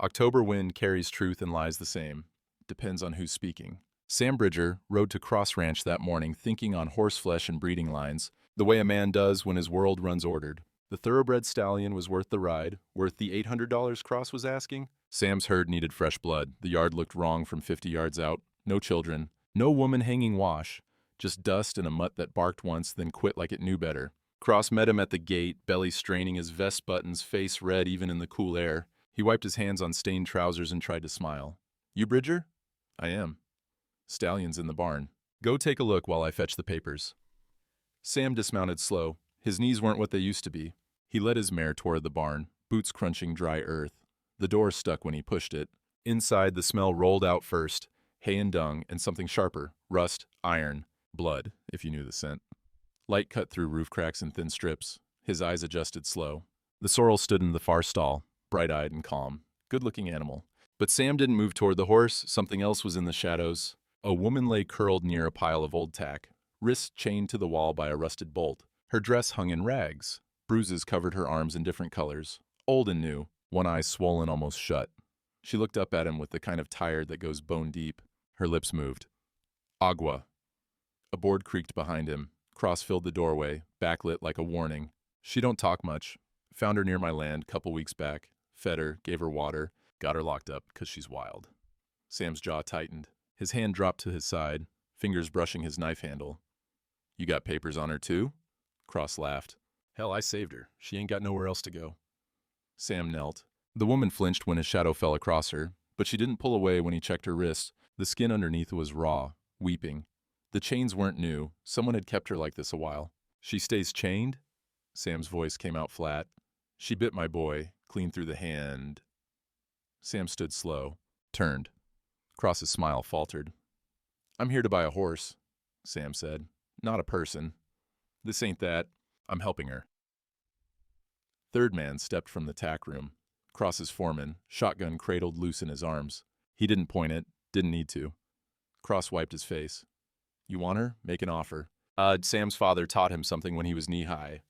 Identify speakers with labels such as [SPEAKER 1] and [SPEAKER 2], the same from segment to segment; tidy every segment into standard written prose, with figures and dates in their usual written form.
[SPEAKER 1] October wind carries truth and lies the same. Depends on who's speaking. Sam Bridger rode to Cross Ranch that morning thinking on horseflesh and breeding lines, the way a man does when his world runs ordered. The thoroughbred stallion was worth the ride, worth the $800 Cross was asking. Sam's herd needed fresh blood. The yard looked wrong from 50 yards out. No children, no woman hanging wash, just dust and a mutt that barked once, then quit like it knew better. Cross met him at the gate, belly straining, his vest buttons, face red even in the cool air. He wiped his hands on stained trousers and tried to smile. You Bridger? I am. Stallion's in the barn. Go take a look while I fetch the papers. Sam dismounted slow. His knees weren't what they used to be. He led his mare toward the barn, boots crunching dry earth. The door stuck when he pushed it. Inside, the smell rolled out first. Hay and dung, and something sharper. Rust, iron, blood, if you knew the scent. Light cut through roof cracks in thin strips. His eyes adjusted slow. The sorrel stood in the far stall, bright-eyed and calm. Good-looking animal. But Sam didn't move toward the horse. Something else was in the shadows. A woman lay curled near a pile of old tack, wrists chained to the wall by a rusted bolt. Her dress hung in rags. Bruises covered her arms in different colors. Old and new, one eye swollen almost shut. She looked up at him with the kind of tired that goes bone deep. Her lips moved. Agua. A board creaked behind him. Cross filled the doorway, backlit like a warning. She don't talk much. Found her near my land couple weeks back. Fed her, gave her water, got her locked up 'cause she's wild. Sam's jaw tightened. His hand dropped to his side, fingers brushing his knife handle. You got papers on her too? Cross laughed. Hell, I saved her. She ain't got nowhere else to go. Sam knelt. The woman flinched when his shadow fell across her, but she didn't pull away when he checked her wrist. The skin underneath was raw, weeping. The chains weren't new. Someone had kept her like this a while. She stays chained? Sam's voice came out flat. She bit my boy, clean through the hand. Sam stood slow, turned. Cross's smile faltered. I'm here to buy a horse, Sam said. Not a person. This ain't that. I'm helping her. Third man stepped from the tack room. Cross's foreman, shotgun cradled loose in his arms. He didn't point it, didn't need to. Cross wiped his face. You want her? Make an offer. Sam's father taught him something when he was knee-high.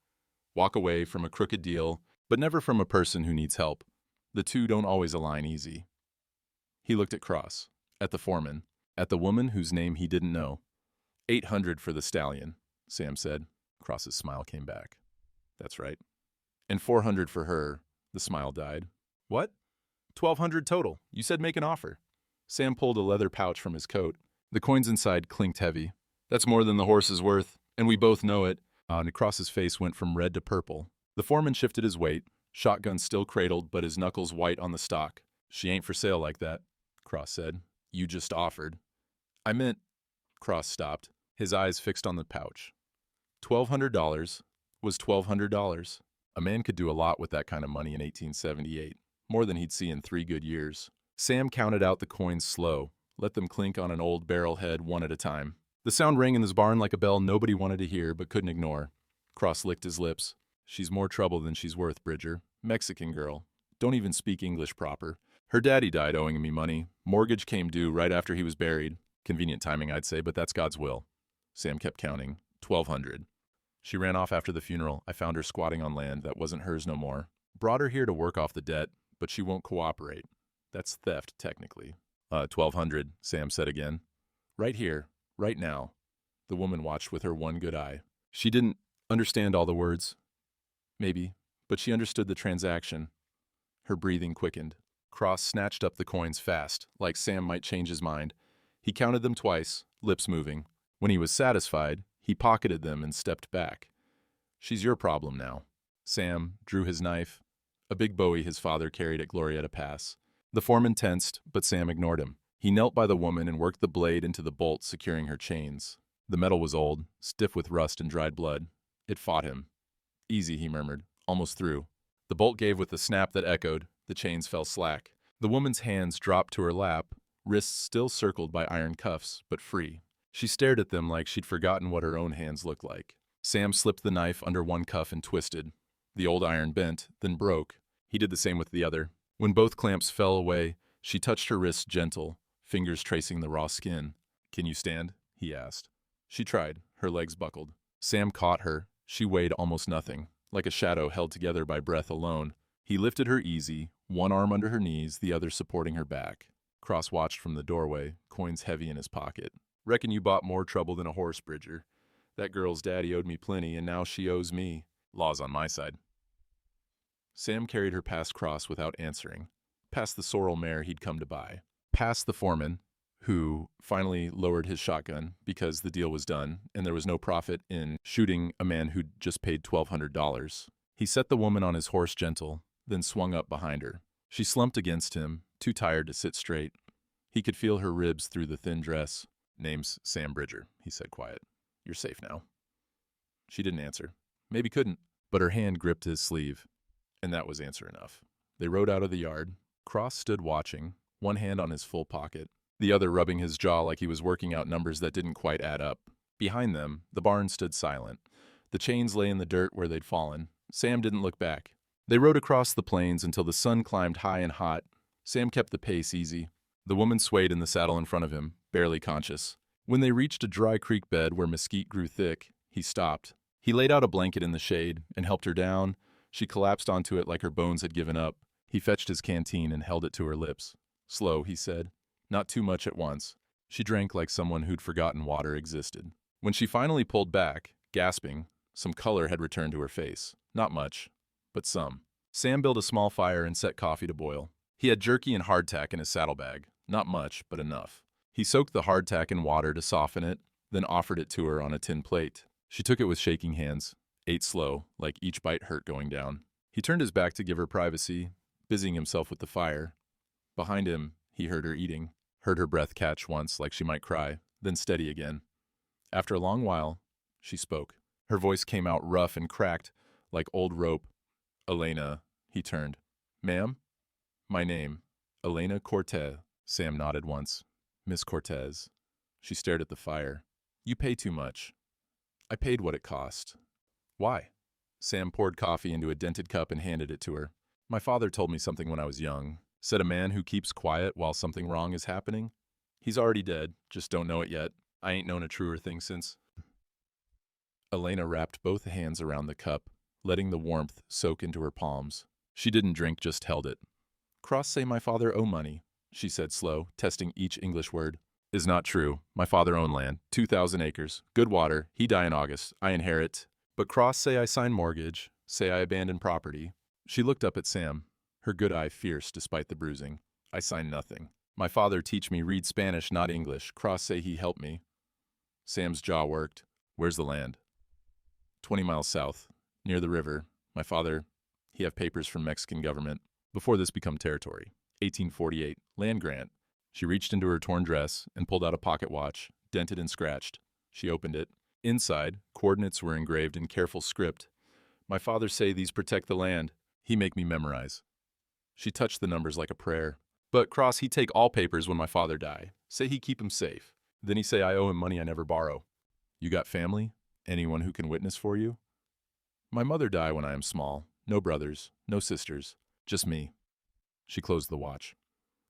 [SPEAKER 1] Walk away from a crooked deal, but never from a person who needs help. The two don't always align easy. He looked at Cross, at the foreman, at the woman whose name he didn't know. 800 for the stallion, Sam said. Cross's smile came back. That's right. And 400 for her. The smile died. What? 1,200 total. You said make an offer. Sam pulled a leather pouch from his coat. The coins inside clinked heavy. That's more than the horse is worth, and we both know it. And Cross's face went from red to purple. The foreman shifted his weight, shotgun still cradled, but his knuckles white on the stock. She ain't for sale like that, Cross said. You just offered. I meant... Cross stopped, his eyes fixed on the pouch. $1,200 was $1,200. A man could do a lot with that kind of money in 1878, more than he'd see in 3 good years. Sam counted out the coins slow, let them clink on an old barrel head one at a time. The sound rang in his barn like a bell nobody wanted to hear but couldn't ignore. Cross licked his lips. She's more trouble than she's worth, Bridger. Mexican girl. Don't even speak English proper. Her daddy died owing me money. Mortgage came due right after he was buried. Convenient timing, I'd say, but that's God's will. Sam kept counting. 1,200. She ran off after the funeral. I found her squatting on land that wasn't hers no more. Brought her here to work off the debt, but she won't cooperate. That's theft, technically. 1,200, Sam said again. Right here, right now. The woman watched with her one good eye. She didn't understand all the words. Maybe, but she understood the transaction. Her breathing quickened. Cross snatched up the coins fast, like Sam might change his mind. He counted them twice, lips moving. When he was satisfied, he pocketed them and stepped back. She's your problem now. Sam drew his knife, a big bowie his father carried at Glorietta Pass. The foreman tensed, but Sam ignored him. He knelt by the woman and worked the blade into the bolt securing her chains. The metal was old, stiff with rust and dried blood. It fought him. Easy, he murmured, almost through. The bolt gave with a snap that echoed. The chains fell slack. The woman's hands dropped to her lap, wrists still circled by iron cuffs, but free. She stared at them like she'd forgotten what her own hands looked like. Sam slipped the knife under one cuff and twisted. The old iron bent, then broke. He did the same with the other. When both clamps fell away, she touched her wrists gentle, fingers tracing the raw skin. Can you stand? He asked. She tried, her legs buckled. Sam caught her. She weighed almost nothing, like a shadow held together by breath alone. He lifted her easy, one arm under her knees, the other supporting her back. Cross watched from the doorway, coins heavy in his pocket. "Reckon you bought more trouble than a horse, Bridger. That girl's daddy owed me plenty, and now she owes me. Law's on my side." Sam carried her past Cross without answering, past the sorrel mare he'd come to buy, past the foreman, who finally lowered his shotgun because the deal was done and there was no profit in shooting a man who'd just paid $1,200. He set the woman on his horse gentle, then swung up behind her. She slumped against him, too tired to sit straight. He could feel her ribs through the thin dress. "Name's Sam Bridger," he said quiet. "You're safe now." She didn't answer. Maybe couldn't, but her hand gripped his sleeve, and that was answer enough. They rode out of the yard. Cross stood watching, one hand on his full pocket, the other rubbing his jaw like he was working out numbers that didn't quite add up. Behind them, the barn stood silent. The chains lay in the dirt where they'd fallen. Sam didn't look back. They rode across the plains until the sun climbed high and hot. Sam kept the pace easy. The woman swayed in the saddle in front of him, barely conscious. When they reached a dry creek bed where mesquite grew thick, he stopped. He laid out a blanket in the shade and helped her down. She collapsed onto it like her bones had given up. He fetched his canteen and held it to her lips. "Slow," he said. "Not too much at once." She drank like someone who'd forgotten water existed. When she finally pulled back, gasping, some color had returned to her face. Not much, but some. Sam built a small fire and set coffee to boil. He had jerky and hardtack in his saddlebag. Not much, but enough. He soaked the hardtack in water to soften it, then offered it to her on a tin plate. She took it with shaking hands, ate slow, like each bite hurt going down. He turned his back to give her privacy, busying himself with the fire. Behind him, he heard her eating, heard her breath catch once like she might cry, then steady again. After a long while, she spoke. Her voice came out rough and cracked, like old rope. "Elena," he turned. "Ma'am?" "My name, Elena Cortez." Sam nodded once. "Miss Cortez." She stared at the fire. "You pay too much." "I paid what it cost." "Why?" Sam poured coffee into a dented cup and handed it to her. "My father told me something when I was young. Said a man who keeps quiet while something wrong is happening. He's already dead, just don't know it yet. I ain't known a truer thing since." Elena wrapped both hands around the cup, letting the warmth soak into her palms. She didn't drink, just held it. "Cross say my father owe money," she said slow, testing each English word. "Is not true. My father owned land, 2,000 acres, good water. He die in August. I inherit. But Cross say I sign mortgage, say I abandon property." She looked up at Sam, her good eye fierce despite the bruising. "I sign nothing. My father teach me read Spanish, not English. Cross say he helped me." Sam's jaw worked. "Where's the land?" 20 miles south, near the river. My father, he have papers from Mexican government. Before this become territory. 1848, land grant." She reached into her torn dress and pulled out a pocket watch, dented and scratched. She opened it. Inside, coordinates were engraved in careful script. "My father say these protect the land. He make me memorize." She touched the numbers like a prayer. "But Cross, he take all papers when my father die. Say he keep 'em safe. Then he say I owe him money I never borrow." "You got family? Anyone who can witness for you?" "My mother die when I am small. No brothers, no sisters. Just me." She closed the watch.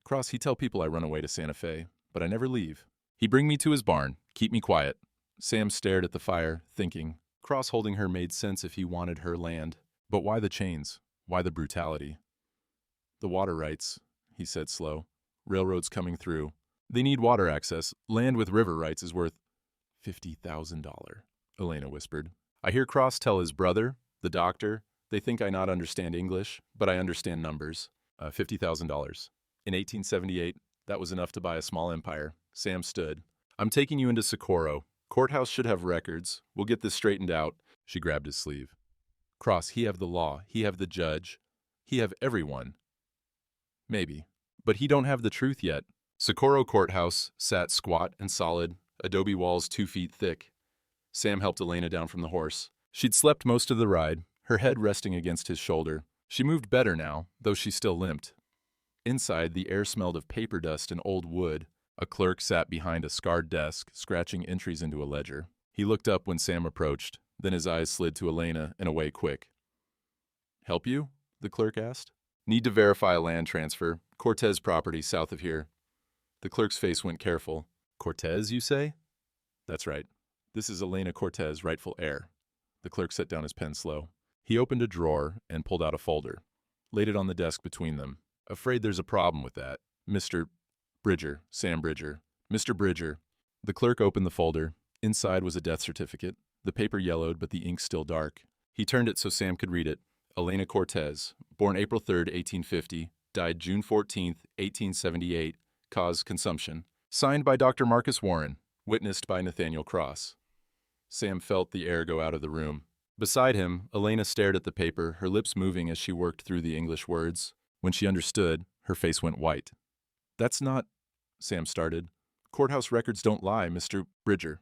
[SPEAKER 1] "Cross, he tell people I run away to Santa Fe, but I never leave. He bring me to his barn, keep me quiet." Sam stared at the fire, thinking. Cross holding her made sense if he wanted her land. But why the chains? Why the brutality? "The water rights," he said slow. "Railroads coming through. They need water access. Land with river rights is worth $50,000, Elena whispered. "I hear Cross tell his brother, the doctor, they think I not understand English, but I understand numbers. $50,000. In 1878, that was enough to buy a small empire." Sam stood. "I'm taking you into Socorro. Courthouse should have records. We'll get this straightened out." She grabbed his sleeve. "Cross, he have the law. He have the judge. He have everyone." "Maybe. But he don't have the truth yet." Socorro Courthouse sat squat and solid, adobe walls 2 feet thick. Sam helped Elena down from the horse. She'd slept most of the ride, her head resting against his shoulder. She moved better now, though she still limped. Inside, the air smelled of paper dust and old wood. A clerk sat behind a scarred desk, scratching entries into a ledger. He looked up when Sam approached, then his eyes slid to Elena and away quick. "Help you?" the clerk asked. "Need to verify a land transfer. Cortez property south of here." The clerk's face went careful. "Cortez, you say?" "That's right. This is Elena Cortez, rightful heir." The clerk set down his pen slow. He opened a drawer and pulled out a folder, laid it on the desk between them. Afraid there's a problem with that. Mr. Bridger, Sam Bridger. Mr. Bridger. The clerk opened the folder. Inside was a death certificate. The paper yellowed, but the ink still dark. He turned it so Sam could read it. Elena Cortez, born April 3rd, 1850, died June 14th, 1878, cause consumption. Signed by Dr. Marcus Warren, witnessed by Nathaniel Cross. Sam felt the air go out of the room. Beside him, Elena stared at the paper, her lips moving as she worked through the English words. When she understood, her face went white. "That's not," Sam started. "Courthouse records don't lie, Mr. Bridger."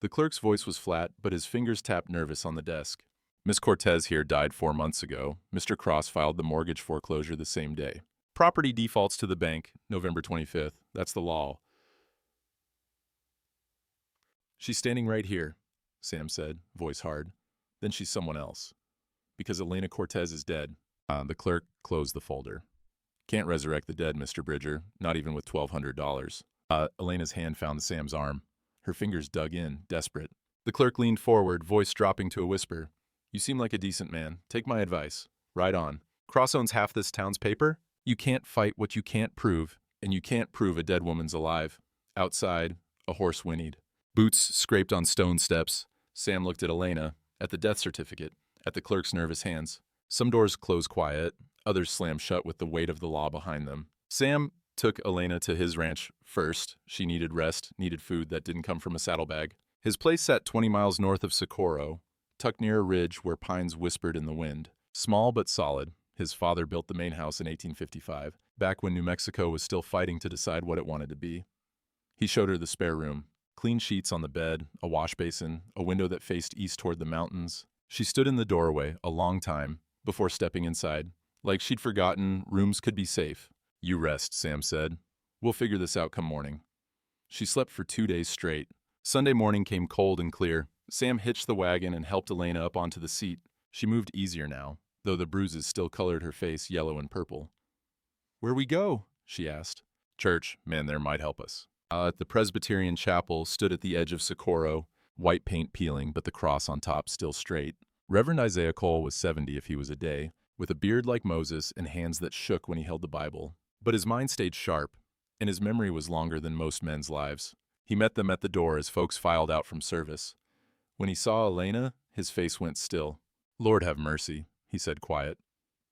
[SPEAKER 1] The clerk's voice was flat, but his fingers tapped nervous on the desk. "Miss Cortez here died 4 months ago. Mr. Cross filed the mortgage foreclosure the same day. Property defaults to the bank, November 25th. That's the law." "She's standing right here," Sam said, voice hard. "Then she's someone else. Because Elena Cortez is dead." The clerk closed the folder. "Can't resurrect the dead, Mr. Bridger, not even with $1,200. Elena's hand found Sam's arm. Her fingers dug in, desperate. The clerk leaned forward, voice dropping to a whisper. "You seem like a decent man. Take my advice. Ride on. Cross owns half this town's paper. You can't fight what you can't prove, and you can't prove a dead woman's alive." Outside, a horse whinnied. Boots scraped on stone steps. Sam looked at Elena, at the death certificate, at the clerk's nervous hands. Some doors closed quiet, others slammed shut with the weight of the law behind them. Sam took Elena to his ranch first. She needed rest, needed food that didn't come from a saddlebag. His place sat 20 miles north of Socorro, tucked near a ridge where pines whispered in the wind. Small but solid, his father built the main house in 1855, back when New Mexico was still fighting to decide what it wanted to be. He showed her the spare room. Clean sheets on the bed, a wash basin, a window that faced east toward the mountains. She stood in the doorway a long time before stepping inside. Like she'd forgotten rooms could be safe. "You rest," Sam said. "We'll figure this out come morning." She slept for 2 days straight. Sunday morning came cold and clear. Sam hitched the wagon and helped Elena up onto the seat. She moved easier now, though the bruises still colored her face yellow and purple. "Where we go?" she asked. "Church. Man there might help us." The Presbyterian chapel stood at the edge of Socorro, white paint peeling, but the cross on top still straight. Reverend Isaiah Cole was 70 if he was a day, with a beard like Moses and hands that shook when he held the Bible. But his mind stayed sharp, and his memory was longer than most men's lives. He met them at the door as folks filed out from service. When he saw Elena, his face went still. "Lord have mercy," he said quiet.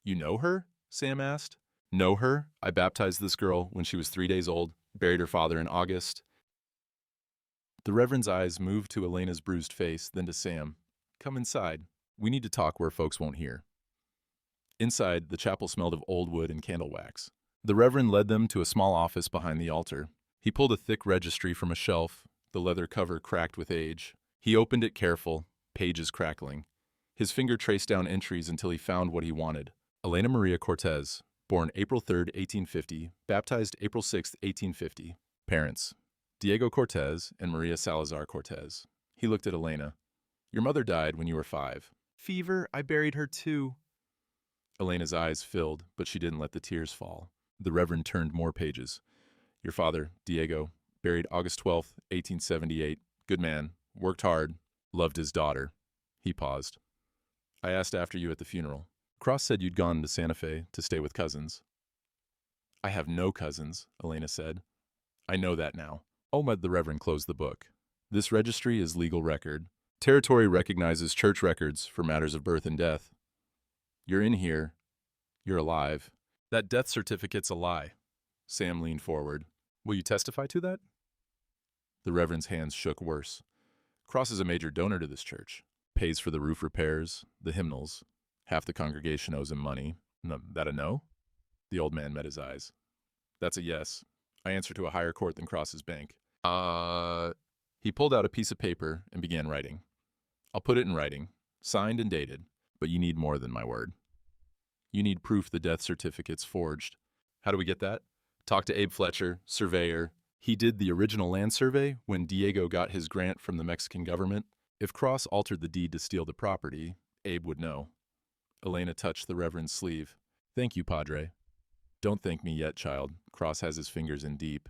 [SPEAKER 1] "You know her?" Sam asked. "Know her? I baptized this girl when she was 3 days old, buried her father in August." The Reverend's eyes moved to Elena's bruised face, then to Sam. "Come inside. We need to talk where folks won't hear." Inside, the chapel smelled of old wood and candle wax. The Reverend led them to a small office behind the altar. He pulled a thick registry from a shelf, the leather cover cracked with age. He opened it careful, pages crackling. His finger traced down entries until he found what he wanted. Elena Maria Cortez, born April 3rd, 1850, baptized April 6th, 1850. Parents: Diego Cortez and Maria Salazar Cortez. He looked at Elena. "Your mother died when you were 5. "Fever, I buried her too." Elena's eyes filled, but she didn't let the tears fall. The Reverend turned more pages. "Your father, Diego, buried August 12th, 1878. Good man, worked hard, loved his daughter." He paused. "I asked after you at the funeral. Cross said you'd gone to Santa Fe to stay with cousins." "I have no cousins," Elena said. "I know that now." The Reverend closed the book. "This registry is legal record. Territory recognizes church records for matters of birth and death. You're in here. You're alive. That death certificate's a lie." Sam leaned forward. "Will you testify to that?" The Reverend's hands shook worse. "Cross is a major donor to this church. Pays for the roof repairs, the hymnals. Half the congregation owes him money." "That a no?" The old man met his eyes. "That's a yes. I answer to a higher court than Cross's bank." He pulled out a piece of paper and began writing. "I'll put it in writing, signed and dated, but you need more than my word. You need proof the death certificate's forged. How do we get that? Talk to Abe Fletcher, surveyor. He did the original land survey when Diego got his grant from the Mexican government. If Cross altered the deed to steal the property, Abe would know." Elena touched the Reverend's sleeve. "Thank you, Padre." "Don't thank me yet, child." Cross has his fingers in deep.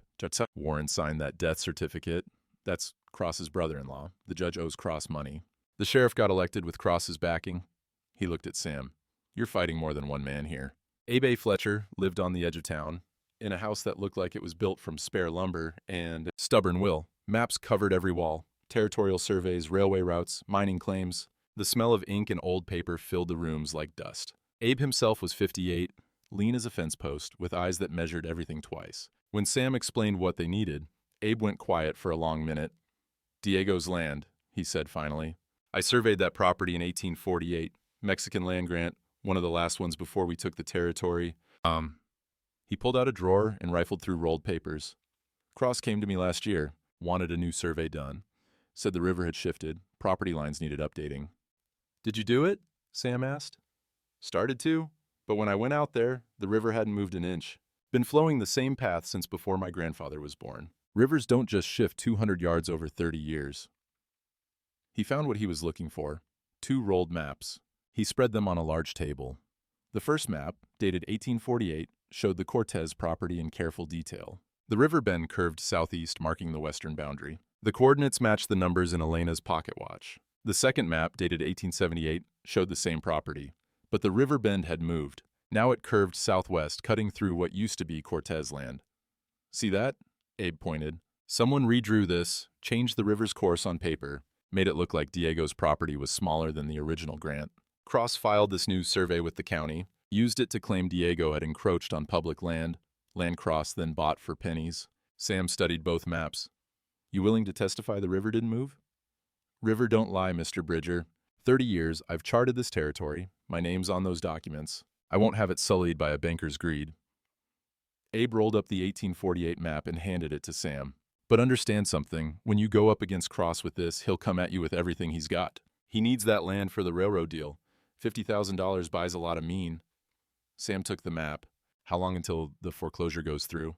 [SPEAKER 1] Warren signed that death certificate. That's Cross's brother-in-law. The judge owes Cross money. The sheriff got elected with Cross's backing. He looked at Sam. "You're fighting more than one man here." Abe A. Fletcher lived on the edge of town, in a house that looked like it was built from spare lumber and stubborn will. Maps covered every wall, territorial surveys, railway routes, mining claims. The smell of ink and old paper filled the rooms like dust. Abe himself was 58, lean as a fence post, with eyes that measured everything twice. When Sam explained what they needed, Abe went quiet for a long minute. "Diego's land," he said finally. "I surveyed that property in 1848, Mexican land grant, one of the last ones before we took the territory. He pulled out a drawer and rifled through rolled papers. "Cross came to me last year, wanted a new survey done. Said the river had shifted, property lines needed updating." "Did you do it?" Sam asked. "Started to, but when I went out there, the river hadn't moved an inch. Been flowing the same path since before my grandfather was born. Rivers don't just shift 200 yards over 30 years. He found what he was looking for, 2 rolled maps. He spread them on a large table. The first map, dated 1848, showed the Cortez property in careful detail. The river bend curved southeast, marking the western boundary. The coordinates matched the numbers in Elena's pocket watch. The second map, dated 1878, showed the same property, but the river bend had moved. Now it curved southwest, cutting through what used to be Cortez land. "See that?" Abe pointed. "Someone redrew this, changed the river's course on paper, made it look like Diego's property was smaller than the original grant. Cross filed this new survey with the county, used it to claim Diego had encroached on public land Cross then bought for pennies." Sam studied both maps. "You willing to testify the river didn't move?" "River don't lie, Mr. Bridger. 30 years, I've charted this territory. My name's on those documents. I won't have it sullied by a banker's greed." Abe rolled up the 1848 map and handed it to Sam. "But understand something, when you go up against Cross with this, he'll come at you with everything he's got. He needs that land for the railroad deal. $50,000 buys a lot of mean." Sam took the map. "How long until the foreclosure goes through?"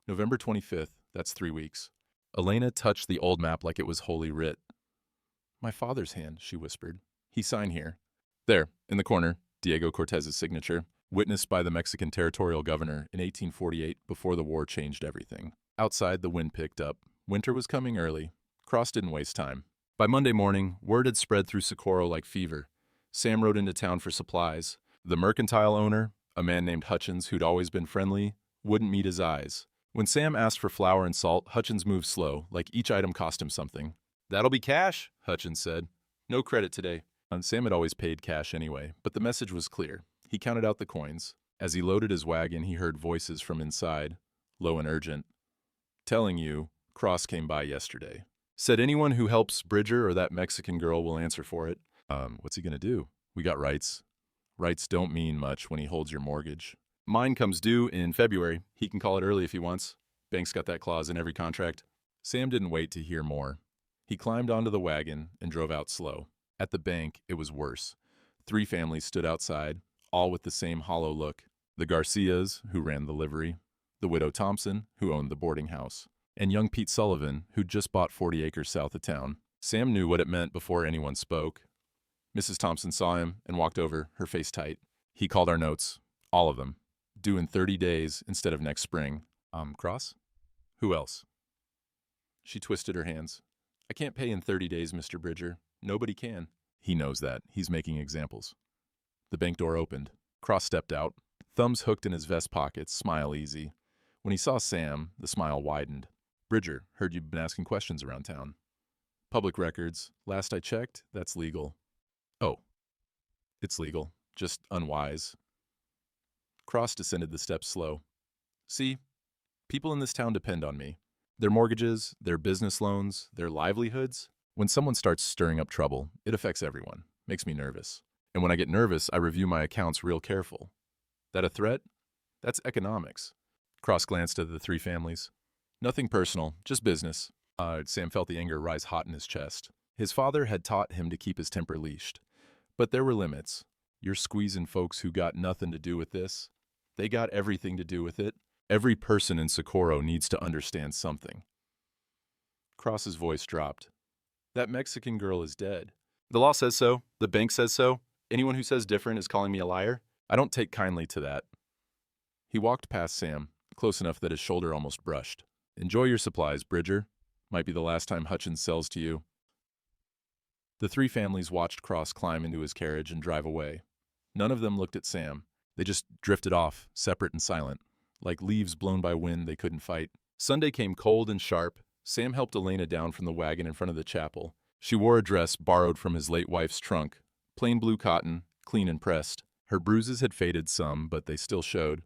[SPEAKER 1] "November 25th, that's 3 weeks." Elena touched the old map like it was holy writ. "My father's hand," she whispered. "He signed here." "There, in the corner, Diego Cortez's signature, witnessed by the Mexican territorial governor in 1848 before the war changed everything." Outside, the wind picked up. Winter was coming early. Cross didn't waste time. By Monday morning, word had spread through Socorro like fever. Sam rode into town for supplies. The mercantile owner, a man named Hutchins who'd always been friendly, wouldn't meet his eyes. When Sam asked for flour and salt, Hutchins moved slow, like each item cost him something. "That'll be cash," Hutchins said. "No credit today." And Sam had always paid cash anyway, but the message was clear. He counted out the coins. As he loaded his wagon, he heard voices from inside, low and urgent. "Telling you, Cross came by yesterday. Said anyone who helps Bridger or that Mexican girl will answer for it." What's he gonna do? "We got rights." "Rights don't mean much when he holds your mortgage. Mine comes due in February. He can call it early if he wants. Bank's got that clause in every contract." Sam didn't wait to hear more. He climbed onto the wagon and drove out slow. At the bank, it was worse. 3 families stood outside, all with the same hollow look. The Garcias, who ran the livery, the widow Thompson, who owned the boarding house, and young Pete Sullivan, who'd just bought 40 acres south of town. Sam knew what it meant before anyone spoke. Mrs. Thompson saw him and walked over, her face tight. "He called our notes. All of them. Due in 30 days instead of next spring." Cross? "Who else?" She twisted her hands. "I can't pay in 30 days, Mr. Bridger. Nobody can." "He knows that. He's making examples." The bank door opened. Cross stepped out, thumbs hooked in his vest pockets, smile easy. When he saw Sam, the smile widened. "Bridger, heard you've been asking questions around town." "Public records. Last I checked, that's legal." "Oh, it's legal. Just unwise." Cross descended the steps slow. "See, people in this town depend on me. Their mortgages, their business loans, their livelihoods. When someone starts stirring up trouble, it affects everyone. Makes me nervous. And when I get nervous, I review my accounts real careful. That a threat? That's economics." Cross glanced at the 3 families. "Nothing personal, just business." Sam felt the anger rise hot in his chest. His father had taught him to keep his temper leashed. But there were limits. You're squeezing folks who got nothing to do with this. They got everything to do with it. Every person in Socorro needs to understand something. Cross's voice dropped. "That Mexican girl is dead. The law says so. The bank says so. Anyone who says different is calling me a liar. I don't take kindly to that." He walked past Sam, close enough that his shoulder almost brushed. "Enjoy your supplies, Bridger. Might be the last time Hutchins sells to you." The 3 families watched Cross climb into his carriage and drive away. None of them looked at Sam. They just drifted off, separate and silent, like leaves blown by wind they couldn't fight. Sunday came cold and sharp. Sam helped Elena down from the wagon in front of the chapel. She wore a dress borrowed from his late wife's trunk, plain blue cotton, clean and pressed. Her bruises had faded some, but they still showed.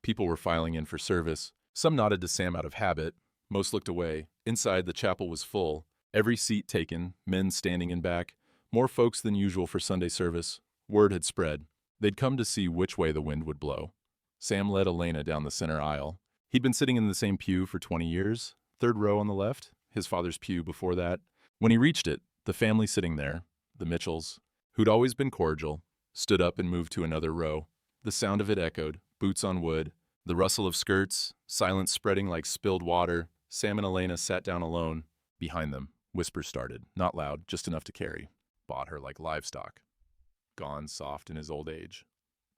[SPEAKER 1] People were filing in for service. Some nodded to Sam out of habit. Most looked away. Inside, the chapel was full. Every seat taken, men standing in back. More folks than usual for Sunday service. Word had spread. They'd come to see which way the wind would blow. Sam led Elena down the center aisle. He'd been sitting in the same pew for 20 years, third row on the left, his father's pew before that. When he reached it, the family sitting there, the Mitchells, who'd always been cordial, stood up and moved to another row. The sound of it echoed, boots on wood, the rustle of skirts, silence spreading like spilled water. Sam and Elena sat down alone. Behind them, whispers started, not loud, just enough to carry. Bought her like livestock. Gone soft in his old age.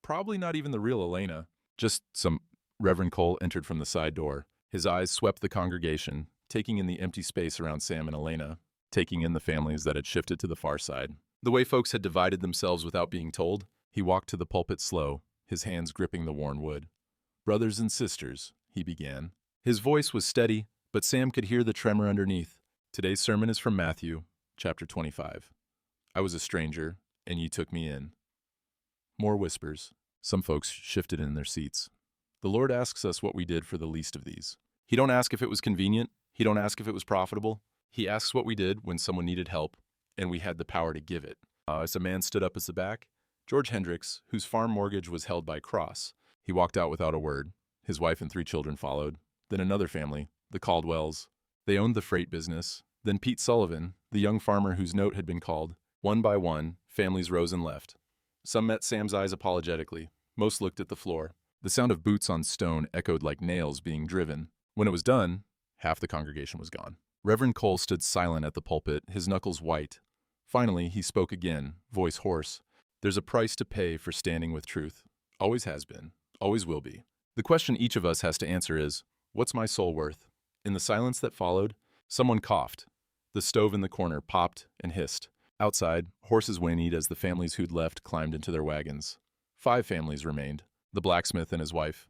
[SPEAKER 1] Probably not even the real Elena. Just some... Reverend Cole entered from the side door. His eyes swept the congregation, taking in the empty space around Sam and Elena, taking in the families that had shifted to the far side. The way folks had divided themselves without being told. He walked to the pulpit slow, his hands gripping the worn wood. "Brothers and sisters," he began. His voice was steady, but Sam could hear the tremor underneath. "Today's sermon is from Matthew, chapter 25. I was a stranger, and ye took me in." More whispers. Some folks shifted in their seats. The Lord asks us what we did for the least of these. He don't ask if it was convenient. He don't ask if it was profitable. He asks what we did when someone needed help, and we had the power to give it. As a man stood up as the back, George Hendricks, whose farm mortgage was held by Cross. He walked out without a word. His wife and 3 children followed. Then another family, the Caldwells. They owned the freight business. Then Pete Sullivan, the young farmer whose note had been called. One by one, families rose and left. Some met Sam's eyes apologetically. Most looked at the floor. The sound of boots on stone echoed like nails being driven. When it was done, half the congregation was gone. Reverend Cole stood silent at the pulpit, his knuckles white. Finally, he spoke again, voice hoarse. "There's a price to pay for standing with truth. Always has been. Always will be. The question each of us has to answer is, what's my soul worth?" In the silence that followed, someone coughed. The stove in the corner popped and hissed. Outside, horses whinnied as the families who'd left climbed into their wagons. 5 families remained. The blacksmith and his wife,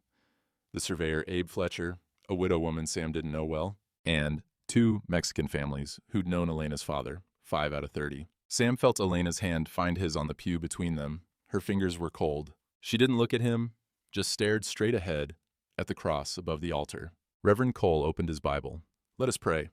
[SPEAKER 1] the surveyor Abe Fletcher, a widow woman Sam didn't know well, and 2 Mexican families who'd known Elena's father, 5 out of 30. Sam felt Elena's hand find his on the pew between them. Her fingers were cold. She didn't look at him, just stared straight ahead at the cross above the altar. Reverend Cole opened his Bible. "Let us pray."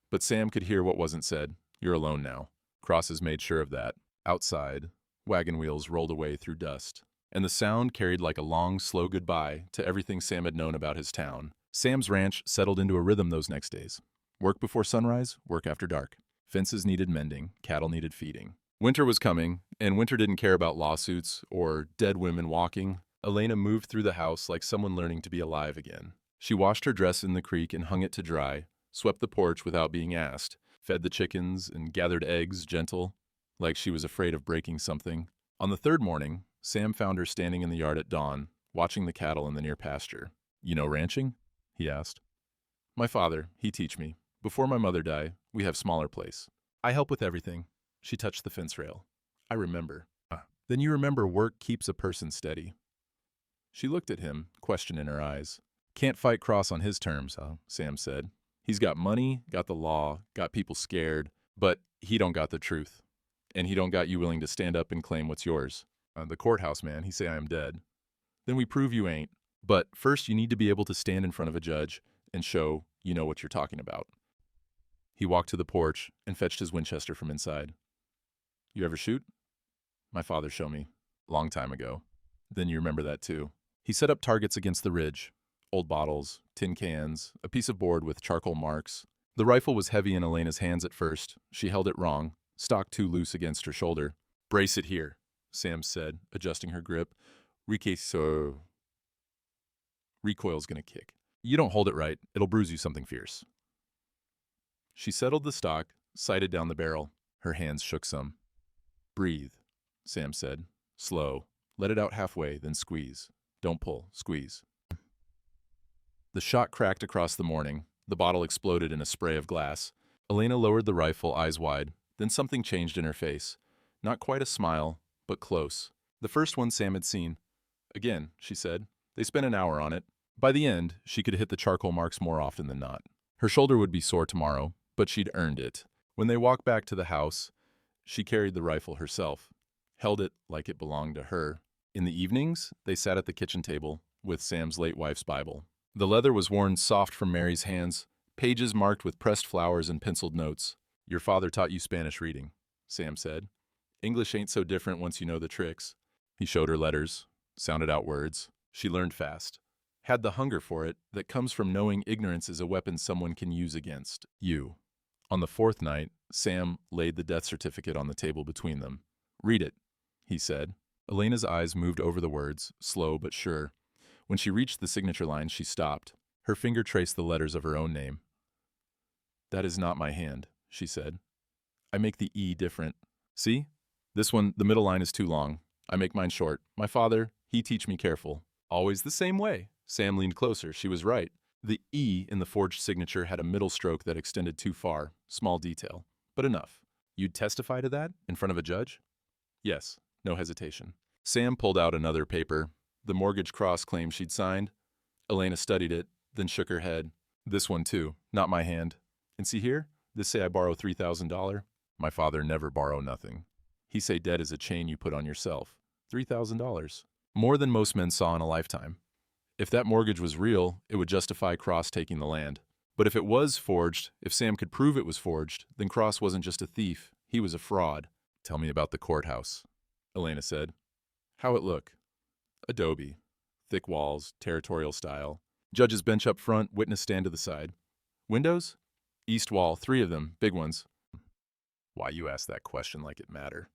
[SPEAKER 1] But Sam could hear what wasn't said. "You're alone now." Crosses made sure of that. Outside, wagon wheels rolled away through dust, and the sound carried like a long, slow goodbye to everything Sam had known about his town. Sam's ranch settled into a rhythm those next days. Work before sunrise, work after dark. Fences needed mending, cattle needed feeding. Winter was coming, and Winter didn't care about lawsuits or dead women walking. Elena moved through the house like someone learning to be alive again. She washed her dress in the creek and hung it to dry, swept the porch without being asked, fed the chickens and gathered eggs gentle, like she was afraid of breaking something. On the 3rd morning, Sam found her standing in the yard at dawn, watching the cattle in the near pasture. "You know ranching?" he asked. "My father, he teach me. Before my mother die, we have smaller place. I help with everything." She touched the fence rail. "I remember." "Then you remember work keeps a person steady." She looked at him, question in her eyes. "Can't fight Cross on his terms," Sam said. "He's got money, got the law, got people scared, but he don't got the truth. And he don't got you willing to stand up and claim what's yours. The courthouse man, he say I am dead. Then we prove you ain't. But first you need to be able to stand in front of a judge and show you know what you're talking about." He walked to the porch and fetched his Winchester from inside. "You ever shoot?" "My father showed me. Long time ago." "Then you remember that too." He set up targets against the ridge. Old bottles, tin cans, a piece of board with charcoal marks. The rifle was heavy in Elena's hands at first. She held it wrong, stock too loose against her shoulder. "Brace it here," Sam said, adjusting her grip. Recoil's gonna kick. You don't hold it right, it'll bruise you something fierce." She settled the stock, sighted down the barrel. Her hands shook some. "Breathe," Sam said. "Slow. Let it out halfway, then squeeze. Don't pull, squeeze." The shot cracked across the morning. The bottle exploded in a spray of glass. Elena lowered the rifle, eyes wide. Then something changed in her face. Not quite a smile, but close. The first one Sam had seen. Again, she said. They spent an hour on it. By the end, she could hit the charcoal marks more often than not. Her shoulder would be sore tomorrow, but she'd earned it. When they walked back to the house, she carried the rifle herself, held it like it belonged to her. In the evenings, they sat at the kitchen table with Sam's late wife's Bible. The leather was worn soft from Mary's hands, pages marked with pressed flowers and penciled notes. Your father taught you Spanish reading, Sam said. English ain't so different once you know the tricks. He showed her letters, sounded out words. She learned fast. Had the hunger for it that comes from knowing ignorance is a weapon someone can use against you. On the fourth night, Sam laid the death certificate on the table between them. Read it, he said. Elena's eyes moved over the words, slow but sure. When she reached the signature line, she stopped. Her finger traced the letters of her own name. That is not my hand, she said. I make the E different. See? This one, the middle line is too long. I make mine short. My father, he teach me careful. Always the same way. Sam leaned closer. She was right. The E in the forged signature had a middle stroke that extended too far. Small detail, but enough. You'd testify to that in front of a judge? Yes, no hesitation. Sam pulled out another paper, the mortgage cross claim she'd signed. Elena studied it, then shook her head. This one too, not my hand. And see here? This say I borrow $3,000. My father never borrow nothing. He say debt is a chain you put on yourself. $3,000. More than most men saw in a lifetime. If that mortgage was real, it would justify Cross taking the land. But if it was forged, if Sam could prove it was forged, then Cross wasn't just a thief, he was a fraud. Tell me about the courthouse, Elena said. How it look? Adobe. Thick walls, territorial style. Judge's bench up front, witness stand to the side. Windows? East wall, 3 of them, big ones. Why you ask that question like it matter?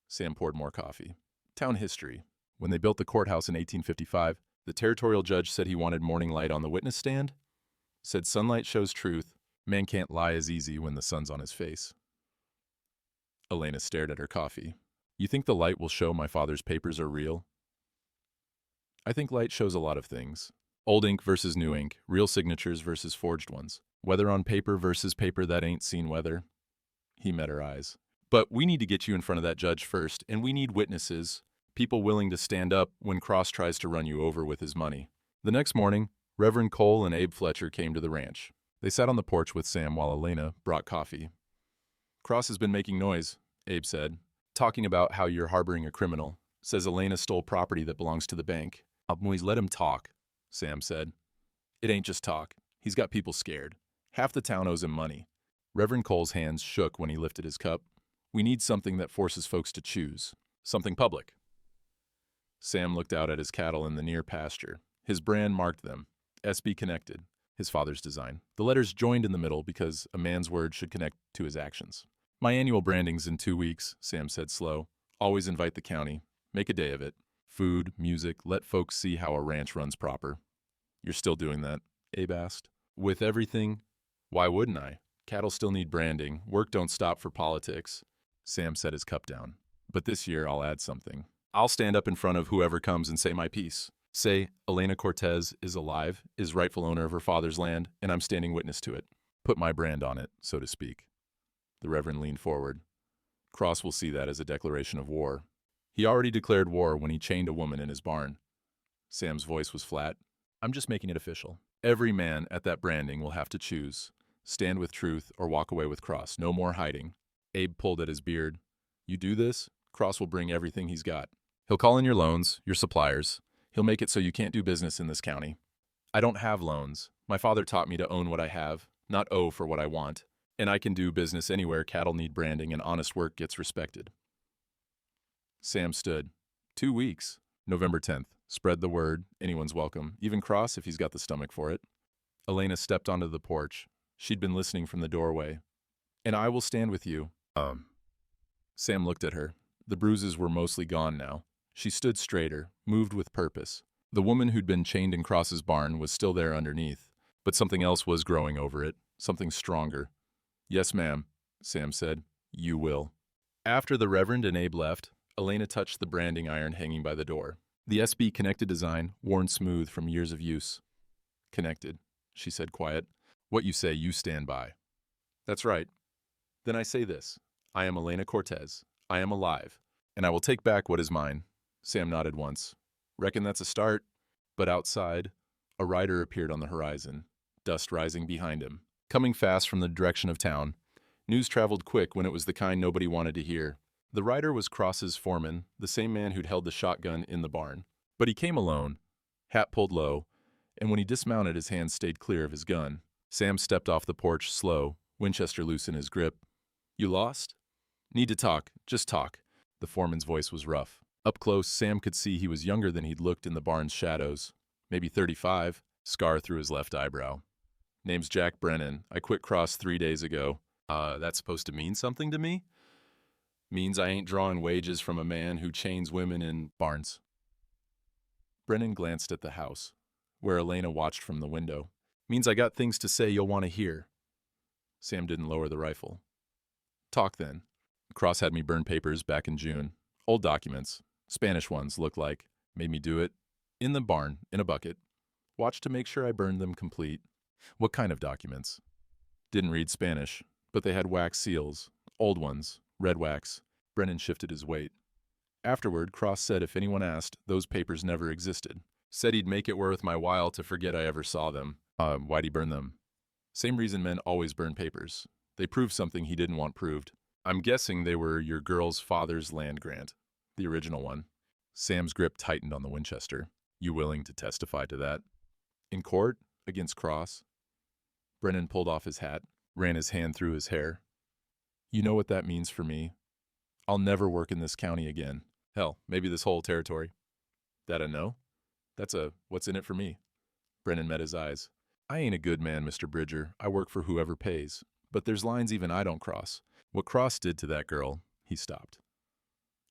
[SPEAKER 1] Sam poured more coffee. Town history. When they built the courthouse in 1855, the territorial judge said he wanted morning light on the witness stand. Said sunlight shows truth. Man can't lie as easy when the sun's on his face. Elena stared at her coffee. You think the light will show my father's papers are real? I think light shows a lot of things. Old ink versus new ink, real signatures versus forged ones. Weather on paper versus paper that ain't seen weather. He met her eyes. But we need to get you in front of that judge first, and we need witnesses. People willing to stand up when Cross tries to run you over with his money. The next morning, Reverend Cole and Abe Fletcher came to the ranch. They sat on the porch with Sam while Elena brought coffee. Cross has been making noise, Abe said, talking about how you're harboring a criminal. Says Elena stole property that belongs to the bank. Always let him talk, Sam said. It ain't just talk. He's got people scared. Half the town owes him money. Reverend Cole's hands shook when he lifted his cup. We need something that forces folks to choose. Something public. Sam looked out at his cattle in the near pasture. His brand marked them. SB Connected, his father's design. The letters joined in the middle because a man's word should connect to his actions. My annual branding's in 2 weeks, Sam said slow. Always invite the county. Make a day of it. Food, music, let folks see how a ranch runs proper. You're still doing that? Abe asked. With everything? Why wouldn't I? Cattle still need branding. Work don't stop for politics. Sam set his cup down. But this year I'll add something. I'll stand up in front of whoever comes and say my piece. Say, Elena Cortez is alive, is rightful owner of her father's land, and I'm standing witness to it. Put my brand on it, so to speak. The Reverend leaned forward. Cross will see that as a declaration of war. He already declared war when he chained a woman in his barn. Sam's voice was flat. I'm just making it official. Every man at that branding will have to choose. Stand with truth or walk away with Cross. No more hiding. Abe pulled at his beard. You do this, Cross will bring everything he's got. He'll call in your loans, your suppliers. He'll make it so you can't do business in this county. I don't have loans. My father taught me to own what I have, not owe for what I want. And I can do business anywhere cattle need branding and honest work gets respected. Sam stood. 2 weeks. November 10th. Spread the word. Anyone's welcome. Even Cross if he's got the stomach for it. Elena stepped onto the porch. She'd been listening from the doorway. And I will stand with you. Sam looked at her. The bruises were mostly gone now. She stood straighter, moved with purpose. The woman who'd been chained in Cross's barn was still there underneath, but something else was growing over it, something stronger. Yes, ma'am, Sam said. You will. After the Reverend and Abe left, Elena touched the branding iron hanging by the door. The SB Connected design, worn smooth from years of use. Connected, she said quiet. What you say, you stand by. That's right. Then I say this. I am Elena Cortez. I am alive, and I will take back what is mine. Sam nodded once. Reckon that's a start. But outside, a rider appeared on the horizon, dust rising behind him. Coming fast from the direction of town, news traveled quick when it was the kind nobody wanted to hear. The rider was Cross's foreman, the same man who'd held the shotgun in the barn. But he came alone, hat pulled low, and when he dismounted, his hands stayed clear of his gun. Sam stepped off the porch slow, Winchester loose in his grip. "You lost?" "Need to talk. Just talk." The foreman's voice was rough. Up close, Sam could see he was younger than he'd looked in the barn's shadows. Maybe 35, scar through his left eyebrow. "Name's Jack Brennan. I quit Cross 3 days ago." That's supposed to mean something to me?" "Means I ain't drawing wages from a man who chains women in barns." Brennan glanced at the house, where Elena watched from the window. "Means I got things to say you'll want to hear." Sam didn't lower the rifle. "Talk then." "Cross had me burn papers back in June. Old documents. Spanish ones, look like. Made me do it. In the barn, in a bucket. Watched to make sure I burned them complete." "What kind of documents?" "Didn't read Spanish, but they had wax seals. Old ones. Red wax." Brennan shifted his weight. "Afterward, Cross said if anyone asked, those papers never existed. Said he'd make it worth my while to forget I ever saw them." Why'd he burn them?" "Same reason men always burn papers. They proved something he didn't want proved." "I'm guessing they were your girl's father's land grant. The original one." Sam's grip tightened on the Winchester. "You willing to testify to that?" "In court? Against Cross?" Brennan pulled off his hat, ran his hand through his hair. "You know what that means for me. I'll never work in this county again. Hell, maybe this whole territory." "That a no? That's a what's in it for me?" Brennan met his eyes. "I ain't a good man, Mr. Bridger. I work for whoever pays. But there's lines even I don't cross. What Cross did to that girl," he stopped.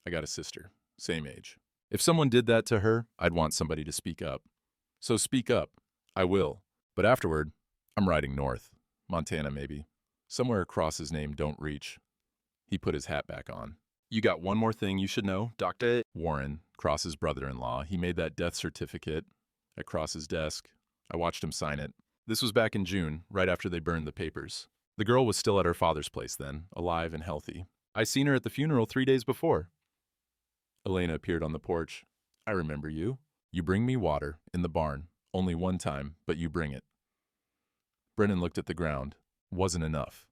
[SPEAKER 1] "I got a sister, same age. If someone did that to her, I'd want somebody to speak up. So speak up. I will. But afterward, I'm riding north. Montana, maybe. Somewhere Cross's name don't reach." He put his hat back on. "You got one more thing you should know, Dr. Warren, Cross's brother-in-law. He made that death certificate at Cross's desk. I watched him sign it. This was back in June, right after they burned the papers. The girl was still at her father's place then, alive and healthy. I seen her at the funeral 3 days before." Elena appeared on the porch. "I remember you. You bring me water, in the barn. Only one time, but you bring it." Brennan looked at the ground. Wasn't enough.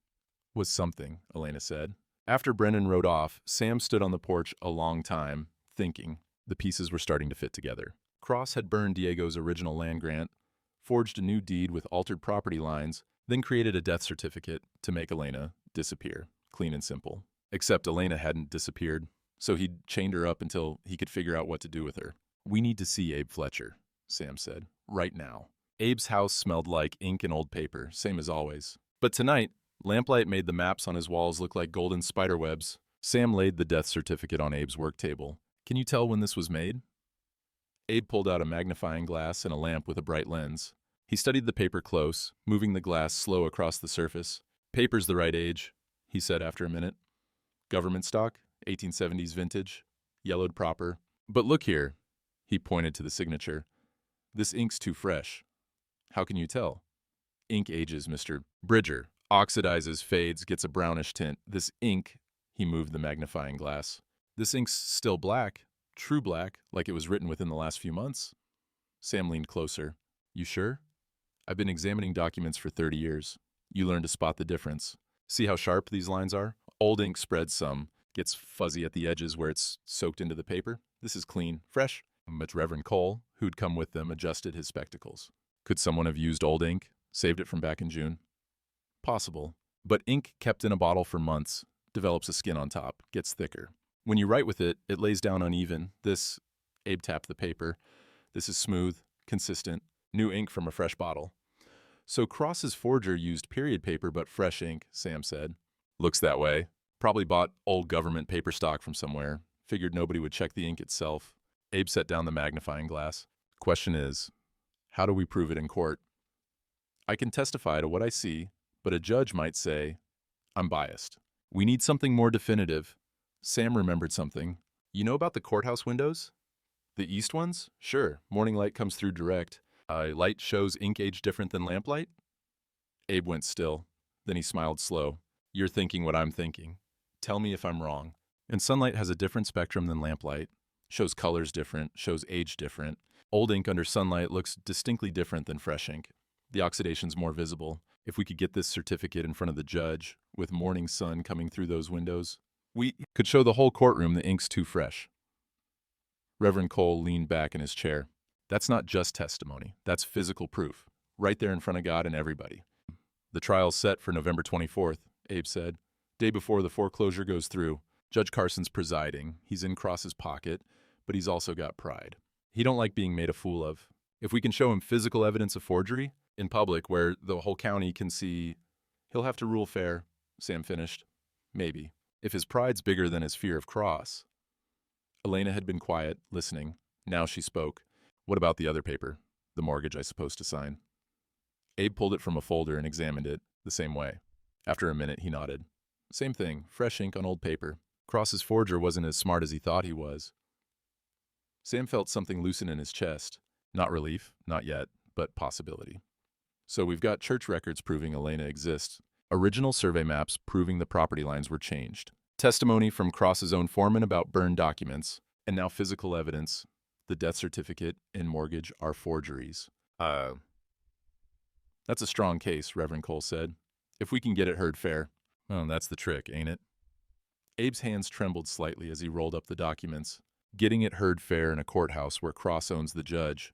[SPEAKER 1] Was something, Elena said. After Brennan rode off, Sam stood on the porch a long time, thinking. The pieces were starting to fit together. Cross had burned Diego's original land grant, forged a new deed with altered property lines, then created a death certificate to make Elena disappear. Clean and simple. Except Elena hadn't disappeared, so he'd chained her up until he could figure out what to do with her. "We need to see Abe Fletcher," Sam said. "Right now." Abe's house smelled like ink and old paper, same as always. But tonight, lamplight made the maps on his walls look like golden spider webs. Sam laid the death certificate on Abe's work table. "Can you tell when this was made?" Abe pulled out a magnifying glass and a lamp with a bright lens. He studied the paper close, moving the glass slow across the surface. "Paper's the right age," he said after a minute. "Government stock, 1870s vintage, yellowed proper. But look here," he pointed to the signature. "This ink's too fresh." "How can you tell?" "Ink ages, Mr. Bridger. Oxidizes, fades, gets a brownish tint. This ink," he moved the magnifying glass. "This ink's still black, true black, like it was written within the last few months." Sam leaned closer. "You sure?" "I've been examining documents for 30 years. You learn to spot the difference. See how sharp these lines are? Old ink spreads some, gets fuzzy at the edges where it's soaked into the paper. This is clean, fresh." But Reverend Cole, who'd come with them, adjusted his spectacles. "Could someone have used old ink? Saved it from back in June?" "Possible. But ink kept in a bottle for months develops a skin on top, gets thicker. When you write with it, it lays down uneven. This," Abe tapped the paper, "this is smooth, consistent, new ink from a fresh bottle." "So Cross's forger used period paper but fresh ink," Sam said. "Looks that way. Probably bought old government paper stock from somewhere. Figured nobody would check the ink itself." Abe set down the magnifying glass. "Question is, how do we prove it in court?" "I can testify to what I see, but a judge might say, I'm biased. We need something more definitive." Sam remembered something. "You know about the courthouse windows? The east ones? Sure, morning light comes through direct. Light shows ink age different than lamplight?" Abe went still. Then he smiled slow. "You're thinking what I'm thinking. Tell me if I'm wrong. And sunlight has a different spectrum than lamplight. Shows colors different, shows age different. Old ink under sunlight looks distinctly different than fresh ink. The oxidation's more visible. If we could get this certificate in front of the judge, with morning sun coming through those windows, we could show the whole courtroom the ink's too fresh. Reverend Cole leaned back in his chair. That's not just testimony. That's physical proof. Right there in front of God and everybody. The trial's set for November 24th, Abe said. Day before the foreclosure goes through. Judge Carson's presiding. He's in Cross's pocket, but he's also got pride. He don't like being made a fool of. If we can show him physical evidence of forgery in public where the whole county can see, he'll have to rule fair, Sam finished. Maybe. If his pride's bigger than his fear of Cross. Elena had been quiet, listening. Now she spoke. What about the other paper? The mortgage I supposed to sign? Abe pulled it from a folder and examined it the same way. After a minute, he nodded. Same thing, fresh ink on old paper. Cross's forger wasn't as smart as he thought he was. Sam felt something loosen in his chest. Not relief, not yet, but possibility. So we've got church records proving Elena exists. Original survey maps proving the property lines were changed. Testimony from Cross's own foreman about burned documents. And now physical evidence. The death certificate and mortgage are forgeries. That's a strong case, Reverend Cole said. If we can get it heard fair. Oh, that's the trick, ain't it? Abe's hands trembled slightly as he rolled up the documents. Getting it heard fair in a courthouse where Cross owns the judge.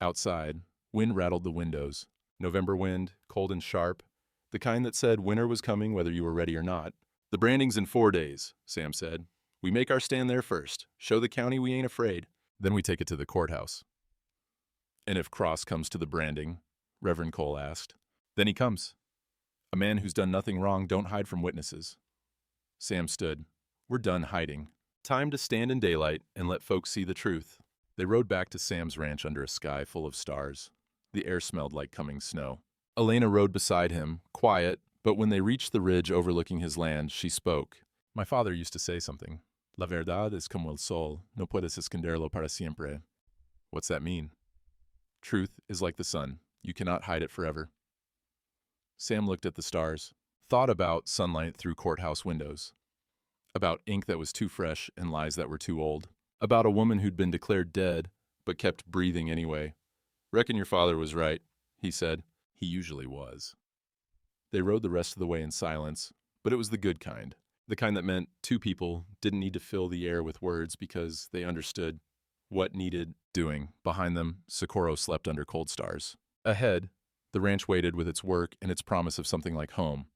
[SPEAKER 1] Outside, wind rattled the windows. November wind, cold and sharp. The kind that said winter was coming whether you were ready or not. The branding's in 4 days, Sam said. We make our stand there first. Show the county we ain't afraid. Then we take it to the courthouse. And if Cross comes to the branding, Reverend Cole asked. Then he comes. A man who's done nothing wrong don't hide from witnesses. Sam stood. We're done hiding. Time to stand in daylight and let folks see the truth. They rode back to Sam's ranch under a sky full of stars. The air smelled like coming snow. Elena rode beside him, quiet, but when they reached the ridge overlooking his land, she spoke. My father used to say something. La verdad es como el sol, no puedes esconderlo para siempre. What's that mean? Truth is like the sun. You cannot hide it forever. Sam looked at the stars, thought about sunlight through courthouse windows, about ink that was too fresh and lies that were too old, about a woman who'd been declared dead but kept breathing anyway. Reckon your father was right, he said. He usually was. They rode the rest of the way in silence, but it was the good kind. The kind that meant two people didn't need to fill the air with words because they understood what needed doing. Behind them, Socorro slept under cold stars. Ahead, the ranch waited with its work and its promise of something like home.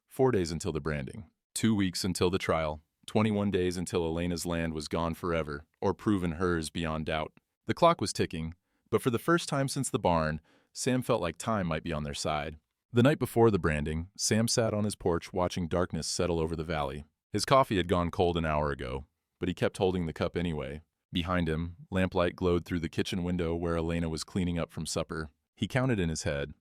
[SPEAKER 1] 4 days until the branding. 2 weeks until the trial. 21 days until Elena's land was gone forever, or proven hers beyond doubt. The clock was ticking, but for the first time since the barn, Sam felt like time might be on their side. The night before the branding, Sam sat on his porch watching darkness settle over the valley. His coffee had gone cold an hour ago, but he kept holding the cup anyway. Behind him, lamplight glowed through the kitchen window where Elena was cleaning up from supper. He counted in his head.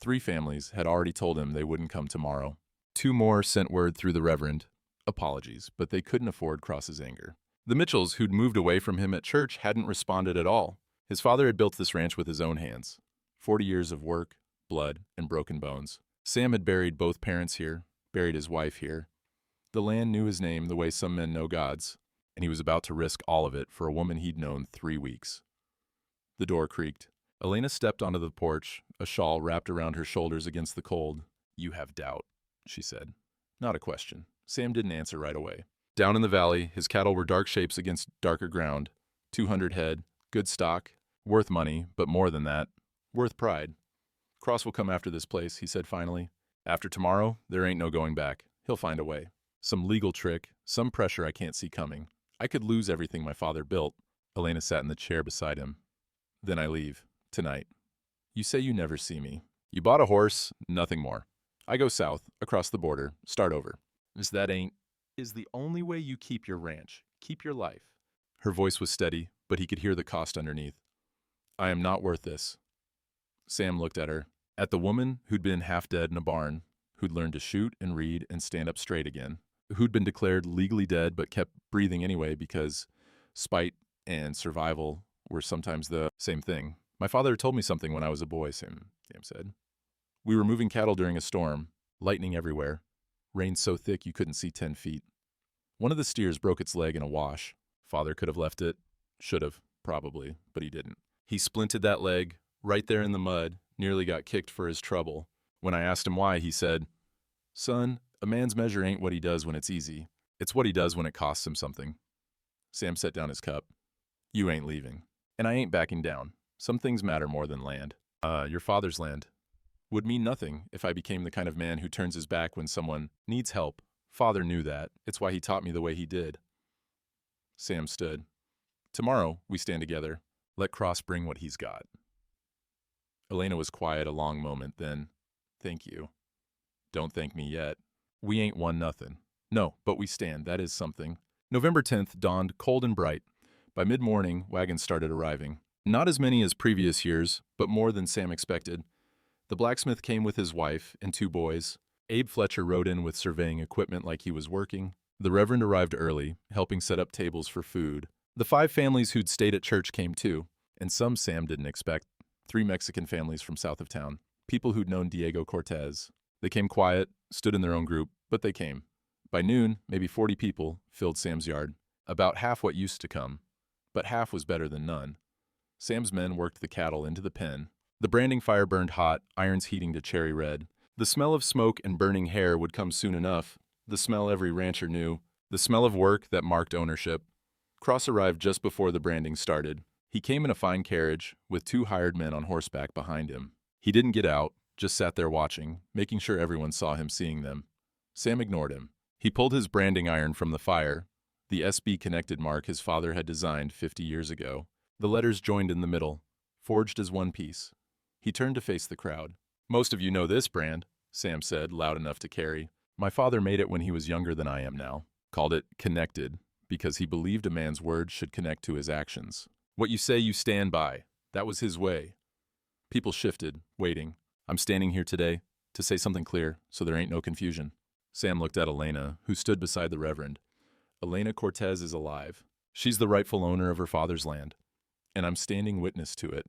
[SPEAKER 1] 3 families had already told him they wouldn't come tomorrow. 2 more sent word through the Reverend. Apologies, but they couldn't afford Cross's anger. The Mitchells, who'd moved away from him at church, hadn't responded at all. His father had built this ranch with his own hands. 40 years of work, blood, and broken bones. Sam had buried both parents here, buried his wife here. The land knew his name the way some men know God's, and he was about to risk all of it for a woman he'd known 3 weeks. The door creaked. Elena stepped onto the porch, a shawl wrapped around her shoulders against the cold. You have doubt, she said. Not a question. Sam didn't answer right away. Down in the valley, his cattle were dark shapes against darker ground. 200 head, good stock, worth money, but more than that, worth pride. Cross will come after this place, he said finally. After tomorrow, there ain't no going back. He'll find a way. Some legal trick, some pressure I can't see coming. I could lose everything my father built. Elena sat in the chair beside him. Then I leave. Tonight. You say you never see me. You bought a horse, nothing more. I go south, across the border, start over. Is the only way you keep your ranch, keep your life. Her voice was steady, but he could hear the cost underneath. I am not worth this. Sam looked at her, at the woman who'd been half dead in a barn, who'd learned to shoot and read and stand up straight again, who'd been declared legally dead but kept breathing anyway because spite and survival were sometimes the same thing. My father told me something when I was a boy, Sam said. We were moving cattle during a storm, lightning everywhere, rain so thick you couldn't see 10 feet. One of the steers broke its leg in a wash. Father could have left it. Should have, probably, but he didn't. He splinted that leg, right there in the mud, nearly got kicked for his trouble. When I asked him why, he said, "Son, a man's measure ain't what he does when it's easy. It's what he does when it costs him something." Sam set down his cup. "You ain't leaving. And I ain't backing down. Some things matter more than land. Your father's land would mean nothing if I became the kind of man who turns his back when someone needs help. Father knew that. It's why he taught me the way he did." Sam stood. "Tomorrow, we stand together. Let Cross bring what he's got." Elena was quiet a long moment, then, "Thank you." "Don't thank me yet. We ain't won nothing." "No, but we stand. That is something." November 10th dawned cold and bright. By mid-morning, wagons started arriving. Not as many as previous years, but more than Sam expected. The blacksmith came with his wife and 2 boys. Abe Fletcher rode in with surveying equipment like he was working. The Reverend arrived early, helping set up tables for food. The 5 families who'd stayed at church came too, and some Sam didn't expect. 3 Mexican families from south of town, people who'd known Diego Cortez. They came quiet, stood in their own group, but they came. By noon, maybe 40 people filled Sam's yard, about half what used to come, but half was better than none. Sam's men worked the cattle into the pen. The branding fire burned hot, irons heating to cherry red. The smell of smoke and burning hair would come soon enough, the smell every rancher knew, the smell of work that marked ownership. Cross arrived just before the branding started. He came in a fine carriage, with 2 hired men on horseback behind him. He didn't get out, just sat there watching, making sure everyone saw him seeing them. Sam ignored him. He pulled his branding iron from the fire, the SB connected mark his father had designed 50 years ago. The letters joined in the middle, forged as one piece. He turned to face the crowd. "Most of you know this brand," Sam said, loud enough to carry. "My father made it when he was younger than I am now. Called it connected, because he believed a man's words should connect to his actions. What you say you stand by. That was his way." People shifted, waiting. "I'm standing here today to say something clear, so there ain't no confusion." Sam looked at Elena, who stood beside the Reverend. "Elena Cortez is alive. She's the rightful owner of her father's land. And I'm standing witness to it.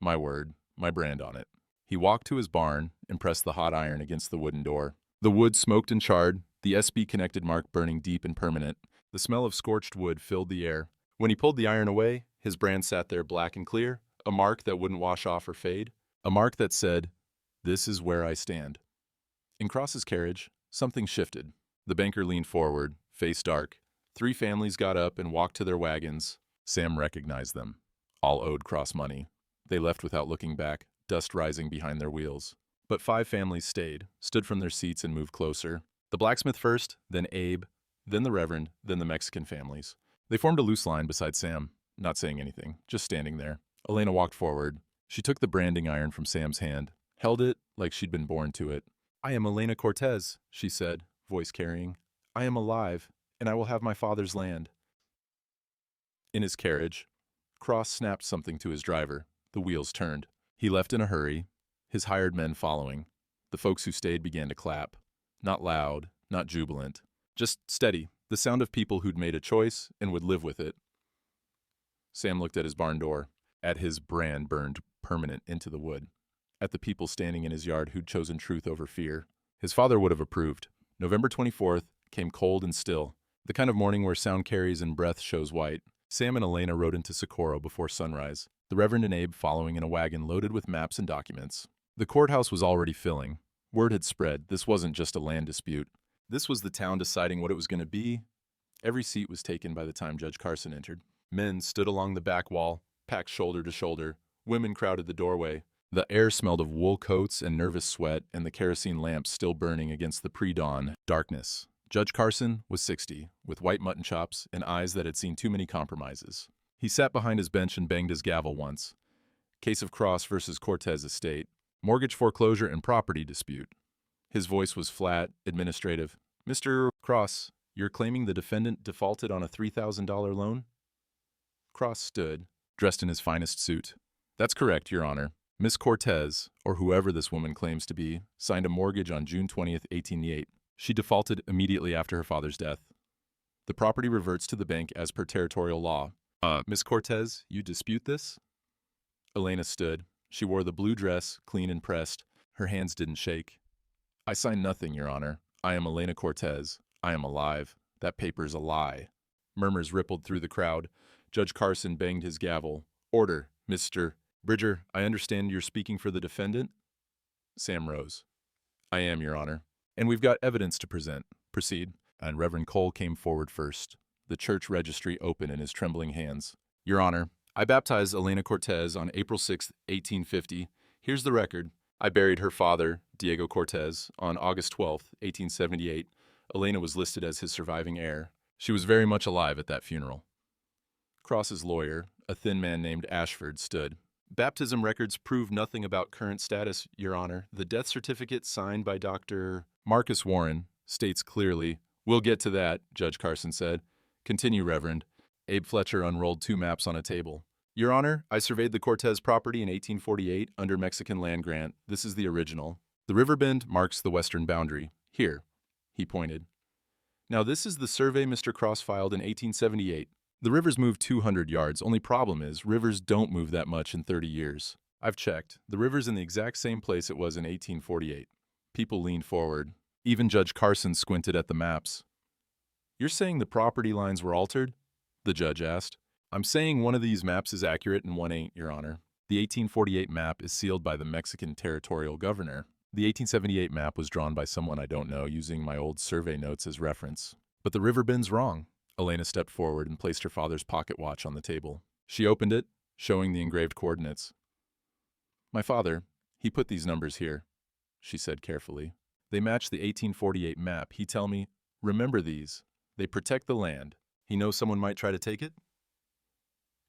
[SPEAKER 1] My word, my brand on it." He walked to his barn and pressed the hot iron against the wooden door. The wood smoked and charred, the SB connected mark burning deep and permanent. The smell of scorched wood filled the air. When he pulled the iron away, his brand sat there black and clear, a mark that wouldn't wash off or fade, a mark that said, "This is where I stand." In Cross's carriage, something shifted. The banker leaned forward, face dark. 3 families got up and walked to their wagons. Sam recognized them. All owed Cross money. They left without looking back, dust rising behind their wheels. But 5 families stayed, stood from their seats and moved closer. The blacksmith first, then Abe, then the Reverend, then the Mexican families. They formed a loose line beside Sam, not saying anything, just standing there. Elena walked forward. She took the branding iron from Sam's hand, held it like she'd been born to it. "I am Elena Cortez," she said, voice carrying. "I am alive, and I will have my father's land." In his carriage, Cross snapped something to his driver. The wheels turned. He left in a hurry, his hired men following. The folks who stayed began to clap. Not loud, not jubilant. Just steady, the sound of people who'd made a choice and would live with it. Sam looked at his barn door, at his brand burned permanent into the wood, at the people standing in his yard who'd chosen truth over fear. His father would have approved. November 24th came cold and still, the kind of morning where sound carries and breath shows white. Sam and Elena rode into Socorro before sunrise, the Reverend and Abe following in a wagon loaded with maps and documents. The courthouse was already filling. Word had spread, this wasn't just a land dispute. This was the town deciding what it was going to be. Every seat was taken by the time Judge Carson entered. Men stood along the back wall, packed shoulder to shoulder. Women crowded the doorway. The air smelled of wool coats and nervous sweat and the kerosene lamps still burning against the pre-dawn darkness. Judge Carson was 60, with white mutton chops and eyes that had seen too many compromises. He sat behind his bench and banged his gavel once. Case of Cross versus Cortez estate. Mortgage foreclosure and property dispute. His voice was flat, administrative. "Mr. Cross, you're claiming the defendant defaulted on a $3,000 loan?" Cross stood, dressed in his finest suit. "That's correct, Your Honor. Miss Cortez, or whoever this woman claims to be, signed a mortgage on June 20th, 1888. She defaulted immediately after her father's death. The property reverts to the bank as per territorial law. Miss Cortez, you dispute this?" Elena stood. She wore the blue dress, clean and pressed. Her hands didn't shake. "I signed nothing, Your Honor. I am Elena Cortez. I am alive. That paper's a lie." Murmurs rippled through the crowd. Judge Carson banged his gavel. Order, Mr. Bridger, I understand you're speaking for the defendant? Sam rose. I am, Your Honor. And we've got evidence to present. Proceed. And Reverend Cole came forward first, the church registry open in his trembling hands. Your Honor, I baptized Elena Cortez on April 6, 1850. Here's the record. I buried her father, Diego Cortez, on August 12, 1878. Elena was listed as his surviving heir. She was very much alive at that funeral. Cross's lawyer, a thin man named Ashford, stood. Baptism records prove nothing about current status, Your Honor. The death certificate signed by Dr. Marcus Warren states clearly. We'll get to that, Judge Carson said. Continue, Reverend. Abe Fletcher unrolled 2 maps on a table. Your Honor, I surveyed the Cortez property in 1848 under Mexican land grant. This is the original. The river bend marks the western boundary. Here, he pointed. Now this is the survey Mr. Cross filed in 1878. The river's moved 200 yards. Only problem is, rivers don't move that much in 30 years. I've checked. The river's in the exact same place it was in 1848. People leaned forward. Even Judge Carson squinted at the maps. You're saying the property lines were altered? The judge asked. I'm saying one of these maps is accurate and one ain't, Your Honor. The 1848 map is sealed by the Mexican territorial governor. The 1878 map was drawn by someone I don't know, using my old survey notes as reference. But the river bend's wrong. Elena stepped forward and placed her father's pocket watch on the table. She opened it, showing the engraved coordinates. My father, he put these numbers here, she said carefully. They match the 1848 map. He tell me, remember these. They protect the land. He knows someone might try to take it?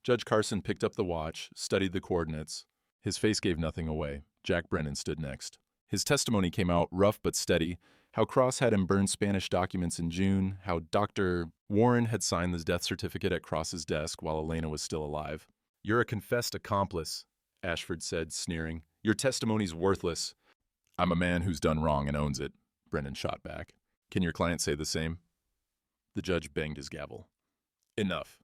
[SPEAKER 1] Judge Carson picked up the watch, studied the coordinates. His face gave nothing away. Jack Brennan stood next. His testimony came out rough but steady. How Cross had him burn Spanish documents in June, how Dr. Warren had signed the death certificate at Cross's desk while Elena was still alive. You're a confessed accomplice, Ashford said, sneering. Your testimony's worthless. I'm a man who's done wrong and owns it, Brennan shot back. Can your client say the same? The judge banged his gavel. Enough.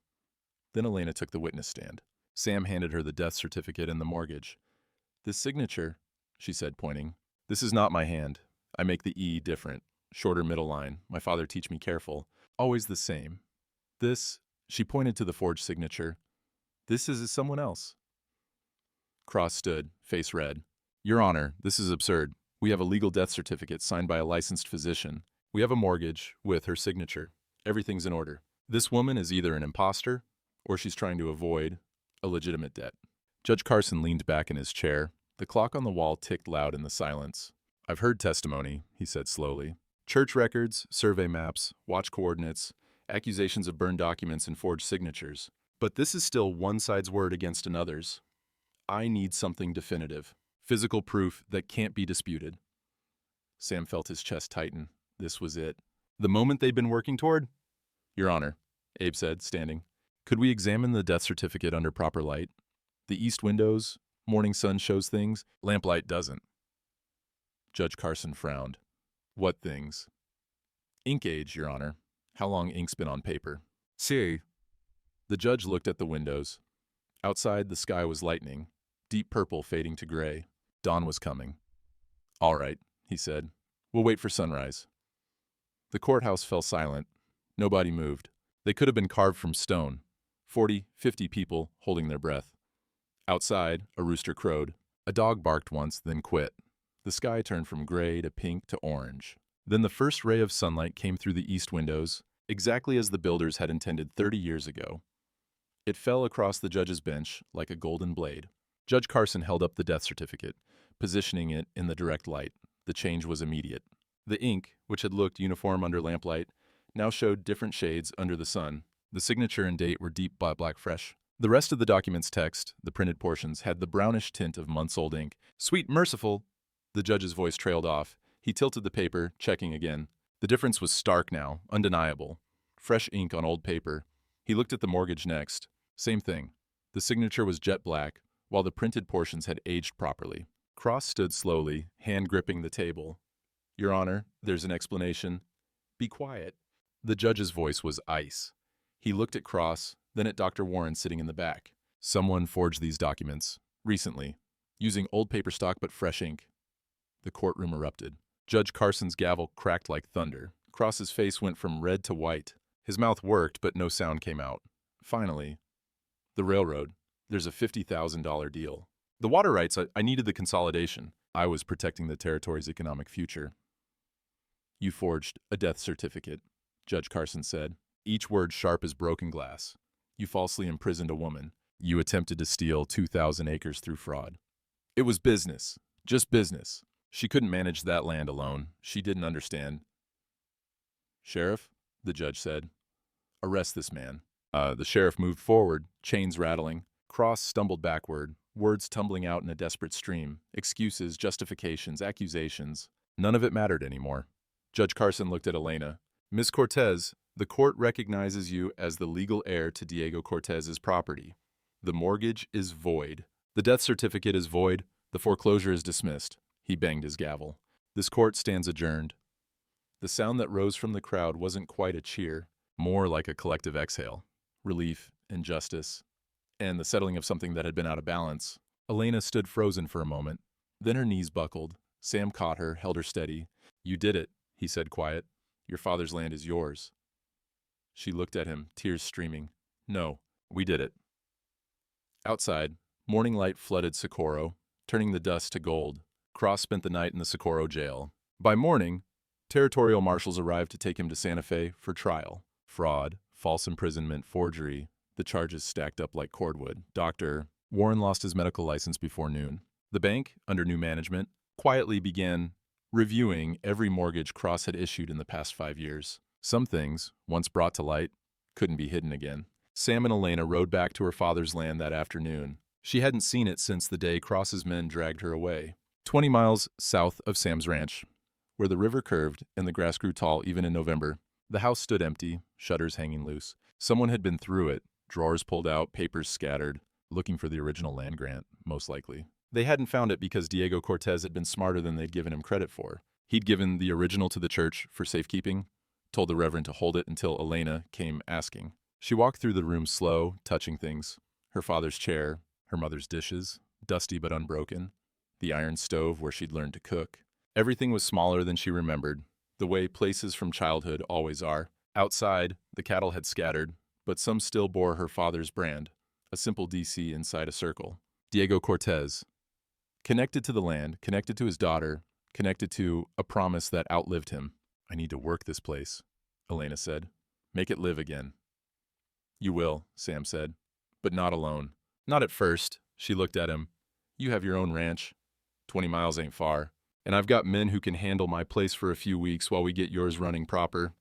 [SPEAKER 1] Then Elena took the witness stand. Sam handed her the death certificate and the mortgage. This signature, she said, pointing. This is not my hand. I make the E different. Shorter middle line. My father teach me careful. Always the same. This, she pointed to the forged signature. This is someone else. Cross stood, face red. Your Honor, this is absurd. We have a legal death certificate signed by a licensed physician. We have a mortgage with her signature. Everything's in order. This woman is either an imposter or she's trying to avoid a legitimate debt. Judge Carson leaned back in his chair. The clock on the wall ticked loud in the silence. I've heard testimony, he said slowly. Church records, survey maps, watch coordinates, accusations of burned documents and forged signatures. But this is still one side's word against another's. I need something definitive. Physical proof that can't be disputed. Sam felt his chest tighten. This was it. The moment they'd been working toward? Your Honor, Abe said, standing. Could we examine the death certificate under proper light? The east windows, morning sun shows things, lamplight doesn't. Judge Carson frowned. What things? Ink age, Your Honor. How long ink's been on paper? See. The judge looked at the windows. Outside, the sky was lightening, deep purple fading to gray. Dawn was coming. All right, he said. We'll wait for sunrise. The courthouse fell silent. Nobody moved. They could have been carved from stone. 40, 50 people holding their breath. Outside, a rooster crowed. A dog barked once, then quit. The sky turned from gray to pink to orange. Then the first ray of sunlight came through the east windows, exactly as the builders had intended 30 years ago. It fell across the judge's bench like a golden blade. Judge Carson held up the death certificate, positioning it in the direct light. The change was immediate. The ink, which had looked uniform under lamplight, now showed different shades under the sun. The signature and date were deep black fresh. The rest of the document's text, the printed portions, had the brownish tint of months-old ink. Sweet merciful! The judge's voice trailed off. He tilted the paper, checking again. The difference was stark now, undeniable. Fresh ink on old paper. He looked at the mortgage next. Same thing. The signature was jet black, while the printed portions had aged properly. Cross stood slowly, hand gripping the table. Your Honor, there's an explanation. Be quiet. The judge's voice was ice. He looked at Cross, then at Dr. Warren sitting in the back. Someone forged these documents, recently, using old paper stock but fresh ink. The courtroom erupted. Judge Carson's gavel cracked like thunder. Cross's face went from red to white. His mouth worked, but no sound came out. Finally, the railroad. There's a $50,000 deal. The water rights, I needed the consolidation. I was protecting the territory's economic future. You forged a death certificate, Judge Carson said, each word sharp as broken glass. You falsely imprisoned a woman. You attempted to steal 2,000 acres through fraud. It was business, just business. She couldn't manage that land alone. She didn't understand. Sheriff, the judge said, arrest this man. The sheriff moved forward, chains rattling. Cross stumbled backward, words tumbling out in a desperate stream. Excuses, justifications, accusations. None of it mattered anymore. Judge Carson looked at Elena. Miss Cortez, the court recognizes you as the legal heir to Diego Cortez's property. The mortgage is void. The death certificate is void. The foreclosure is dismissed. He banged his gavel. This court stands adjourned. The sound that rose from the crowd wasn't quite a cheer, more like a collective exhale. Relief, injustice, and the settling of something that had been out of balance. Elena stood frozen for a moment. Then her knees buckled. Sam caught her, held her steady. You did it, he said quiet. Your father's land is yours. She looked at him, tears streaming. No, we did it. Outside, morning light flooded Socorro, turning the dust to gold. Cross spent the night in the Socorro jail. By morning, territorial marshals arrived to take him to Santa Fe for trial. Fraud, false imprisonment, forgery. The charges stacked up like cordwood. Warren lost his medical license before noon. The bank, under new management, quietly began reviewing every mortgage Cross had issued in the past 5 years. Some things, once brought to light, couldn't be hidden again. Sam and Elena rode back to her father's land that afternoon. She hadn't seen it since the day Cross's men dragged her away. 20 miles south of Sam's ranch, where the river curved and the grass grew tall even in November, the house stood empty, shutters hanging loose. Someone had been through it, drawers pulled out, papers scattered, looking for the original land grant, most likely. They hadn't found it because Diego Cortez had been smarter than they'd given him credit for. He'd given the original to the church for safekeeping, told the reverend to hold it until Elena came asking. She walked through the room slow, touching things. Her father's chair, her mother's dishes, dusty but unbroken, the iron stove where she'd learned to cook. Everything was smaller than she remembered, the way places from childhood always are. Outside, the cattle had scattered, but some still bore her father's brand, a simple DC inside a circle. Diego Cortez. Connected to the land, connected to his daughter, connected to a promise that outlived him. I need to work this place, Elena said. Make it live again. You will, Sam said, but not alone. Not at first, she looked at him. You have your own ranch. 20 miles ain't far. And I've got men who can handle my place for a few weeks while we get yours running proper.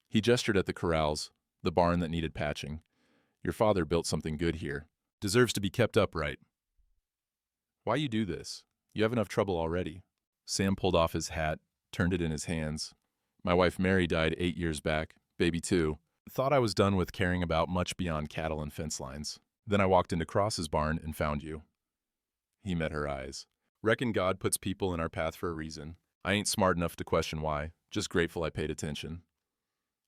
[SPEAKER 1] He gestured at the corrals, the barn that needed patching. Your father built something good here. Deserves to be kept upright. Why you do this? You have enough trouble already. Sam pulled off his hat, turned it in his hands. My wife Mary died 8 years back, baby too. Thought I was done with caring about much beyond cattle and fence lines. Then I walked into Cross's barn and found you. He met her eyes. Reckon God puts people in our path for a reason. I ain't smart enough to question why, just grateful I paid attention.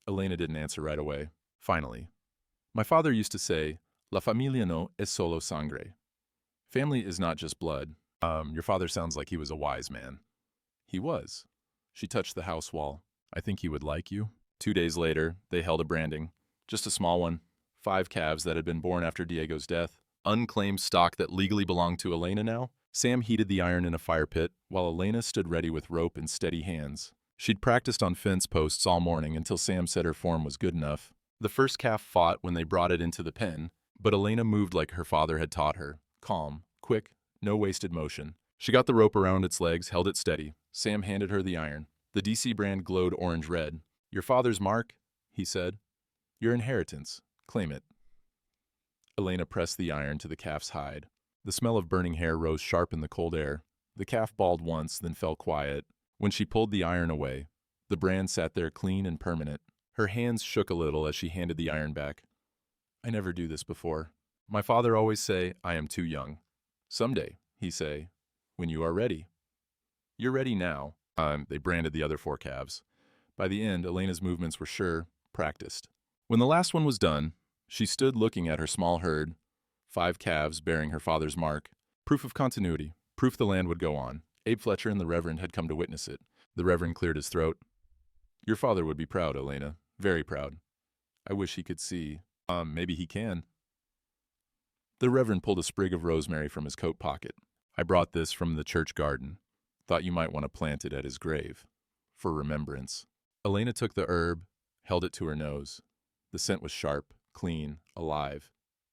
[SPEAKER 1] Elena didn't answer right away. Finally. My father used to say, La familia no es solo sangre. Family is not just blood. Your father sounds like he was a wise man. He was. She touched the house wall. I think he would like you. 2 days later, they held a branding. Just a small one. 5 calves that had been born after Diego's death. Unclaimed stock that legally belonged to Elena now. Sam heated the iron in a fire pit, while Elena stood ready with rope and steady hands. She'd practiced on fence posts all morning until Sam said her form was good enough. The first calf fought when they brought it into the pen, but Elena moved like her father had taught her. Calm, quick, no wasted motion. She got the rope around its legs, held it steady. Sam handed her the iron. The DC brand glowed orange-red. Your father's mark, he said. Your inheritance. Claim it. Elena pressed the iron to the calf's hide. The smell of burning hair rose sharp in the cold air. The calf bawled once, then fell quiet. When she pulled the iron away, the brand sat there clean and permanent. Her hands shook a little as she handed the iron back. I never do this before. My father always say, I am too young. Someday, he say, when you are ready. You're ready now. They branded the other 4 calves. By the end, Elena's movements were sure, practiced. When the last one was done, she stood looking at her small herd, 5 calves bearing her father's mark. Proof of continuity, proof the land would go on. Abe Fletcher and the Reverend had come to witness it. The Reverend cleared his throat. Your father would be proud, Elena. Very proud. I wish he could see. Maybe he can. The Reverend pulled a sprig of rosemary from his coat pocket. I brought this from the church garden. Thought you might want to plant it at his grave. For remembrance. Elena took the herb, held it to her nose. The scent was sharp, clean, alive.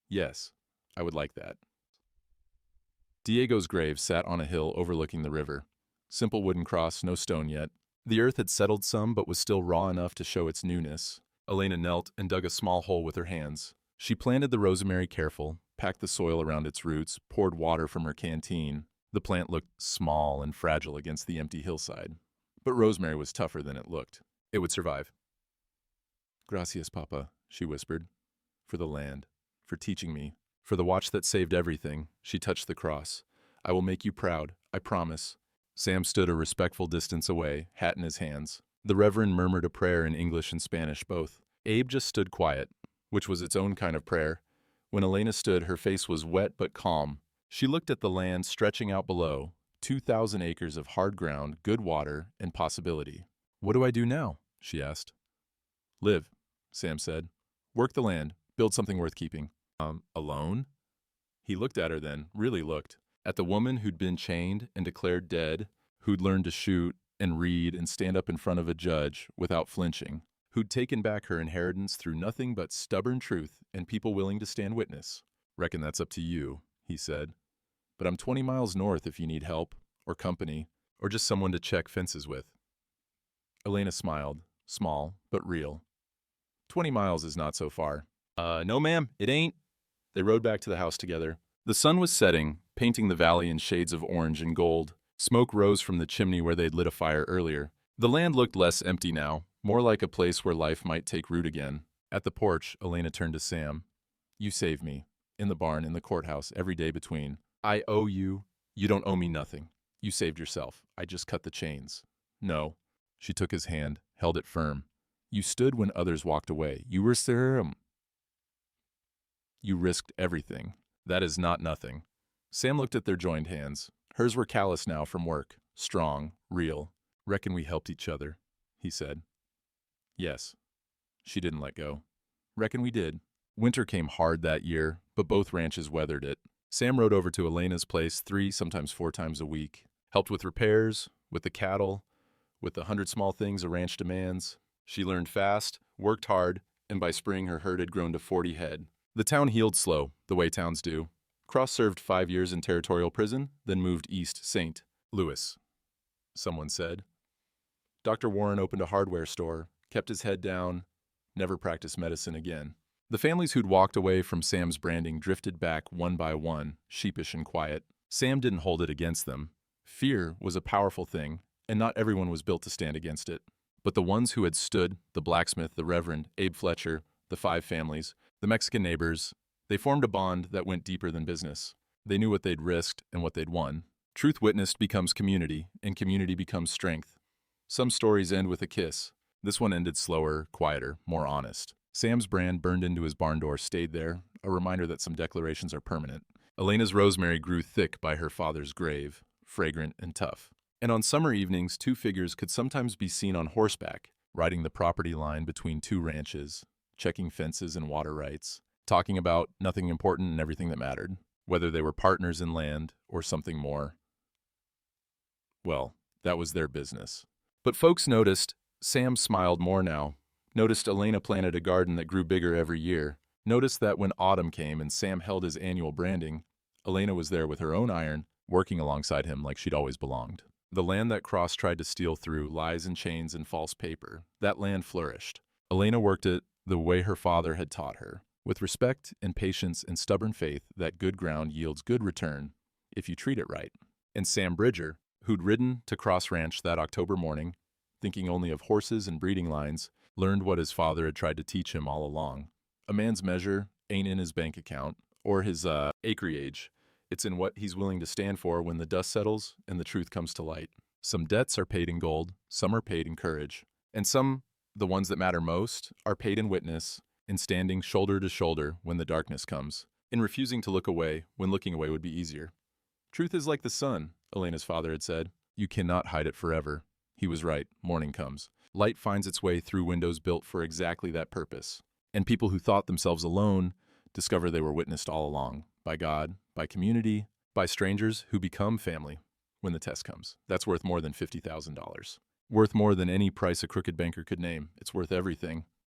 [SPEAKER 1] Yes, I would like that. Diego's grave sat on a hill overlooking the river. Simple wooden cross, no stone yet. The earth had settled some, but was still raw enough to show its newness. Elena knelt and dug a small hole with her hands. She planted the rosemary careful, packed the soil around its roots, poured water from her canteen. The plant looked small and fragile against the empty hillside. But rosemary was tougher than it looked. It would survive. Gracias, Papa, she whispered. For the land, for teaching me, for the watch that saved everything. She touched the cross. I will make you proud, I promise. Sam stood a respectful distance away, hat in his hands. The Reverend murmured a prayer in English and Spanish both. Abe just stood quiet, which was its own kind of prayer. When Elena stood, her face was wet but calm. She looked at the land stretching out below, 2,000 acres of hard ground, good water, and possibility. What do I do now? She asked. Live, Sam said. Work the land, build something worth keeping. Alone? He looked at her then, really looked. At the woman who'd been chained and declared dead, who'd learned to shoot and read and stand up in front of a judge without flinching, who'd taken back her inheritance through nothing but stubborn truth and people willing to stand witness. Reckon that's up to you, he said. But I'm 20 miles north if you need help, or company, or just someone to check fences with. Elena smiled, small, but real. 20 miles is not so far. No ma'am, it ain't. They rode back to the house together. The sun was setting, painting the valley in shades of orange and gold. Smoke rose from the chimney where they'd lit a fire earlier. The land looked less empty now, more like a place where life might take root again. At the porch, Elena turned to Sam. You saved me. In the barn, in the courthouse, every day between. I owe you. You don't owe me nothing. You saved yourself. I just cut the chains. No. She took his hand, held it firm. You stood when others walked away. You were serum. You risked everything. That is not nothing. Sam looked at their joined hands. Hers were callous now from work. Strong, real. Reckon we helped each other, he said. Yes. She didn't let go. Reckon we did. Winter came hard that year, but both ranches weathered it. Sam rode over to Elena's place 3, sometimes 4 times a week. Helped with repairs, with the cattle, with the 100 small things a ranch demands. She learned fast, worked hard, and by spring her herd had grown to 40 head. The town healed slow, the way towns do. Cross served 5 years in territorial prison, then moved east St. Louis, someone said. Dr. Warren opened a hardware store, kept his head down, never practiced medicine again. The families who'd walked away from Sam's branding drifted back one by one, sheepish and quiet. Sam didn't hold it against them. Fear was a powerful thing, and not everyone was built to stand against it. But the ones who had stood, the blacksmith, the Reverend, Abe Fletcher, the 5 families, the Mexican neighbors, they formed a bond that went deeper than business. They knew what they'd risked and what they'd won. Truth witnessed becomes community, and community becomes strength. Some stories end with a kiss. This one ended slower, quieter, more honest. Sam's brand burned into his barn door stayed there, a reminder that some declarations are permanent. Elena's rosemary grew thick by her father's grave, fragrant and tough. And on summer evenings, 2 figures could sometimes be seen on horseback, riding the property line between 2 ranches, checking fences and water rights, talking about nothing important and everything that mattered, whether they were partners in land or something more. Well, that was their business. But folks noticed Sam smiled more now, noticed Elena planted a garden that grew bigger every year, noticed that when autumn came and Sam held his annual branding, Elena was there with her own iron, working alongside him like she'd always belonged. The land that Cross tried to steal through lies and chains and false paper, that land flourished. Elena worked it the way her father had taught her, with respect and patience and stubborn faith that good ground yields good return if you treat it right. And Sam Bridger, who'd ridden to Cross Ranch that October morning, thinking only of horses and breeding lines, learned what his father had tried to teach him all along. A man's measure ain't in his bank account or his acreage. It's in what he's willing to stand for when the dust settles and the truth comes to light. Some debts are paid in gold, some are paid in courage, and some, the ones that matter most, are paid in witness, in standing shoulder to shoulder when the darkness comes, in refusing to look away when looking away would be easier. Truth is like the sun, Elena's father had said. You cannot hide it forever. He was right. Morning comes. Light finds its way through windows built for exactly that purpose. And people who thought themselves alone discover they were witnessed all along by God, by community, by strangers who become family when the test comes. That's worth more than $50,000. Worth more than any price a crooked banker could name. It's worth everything.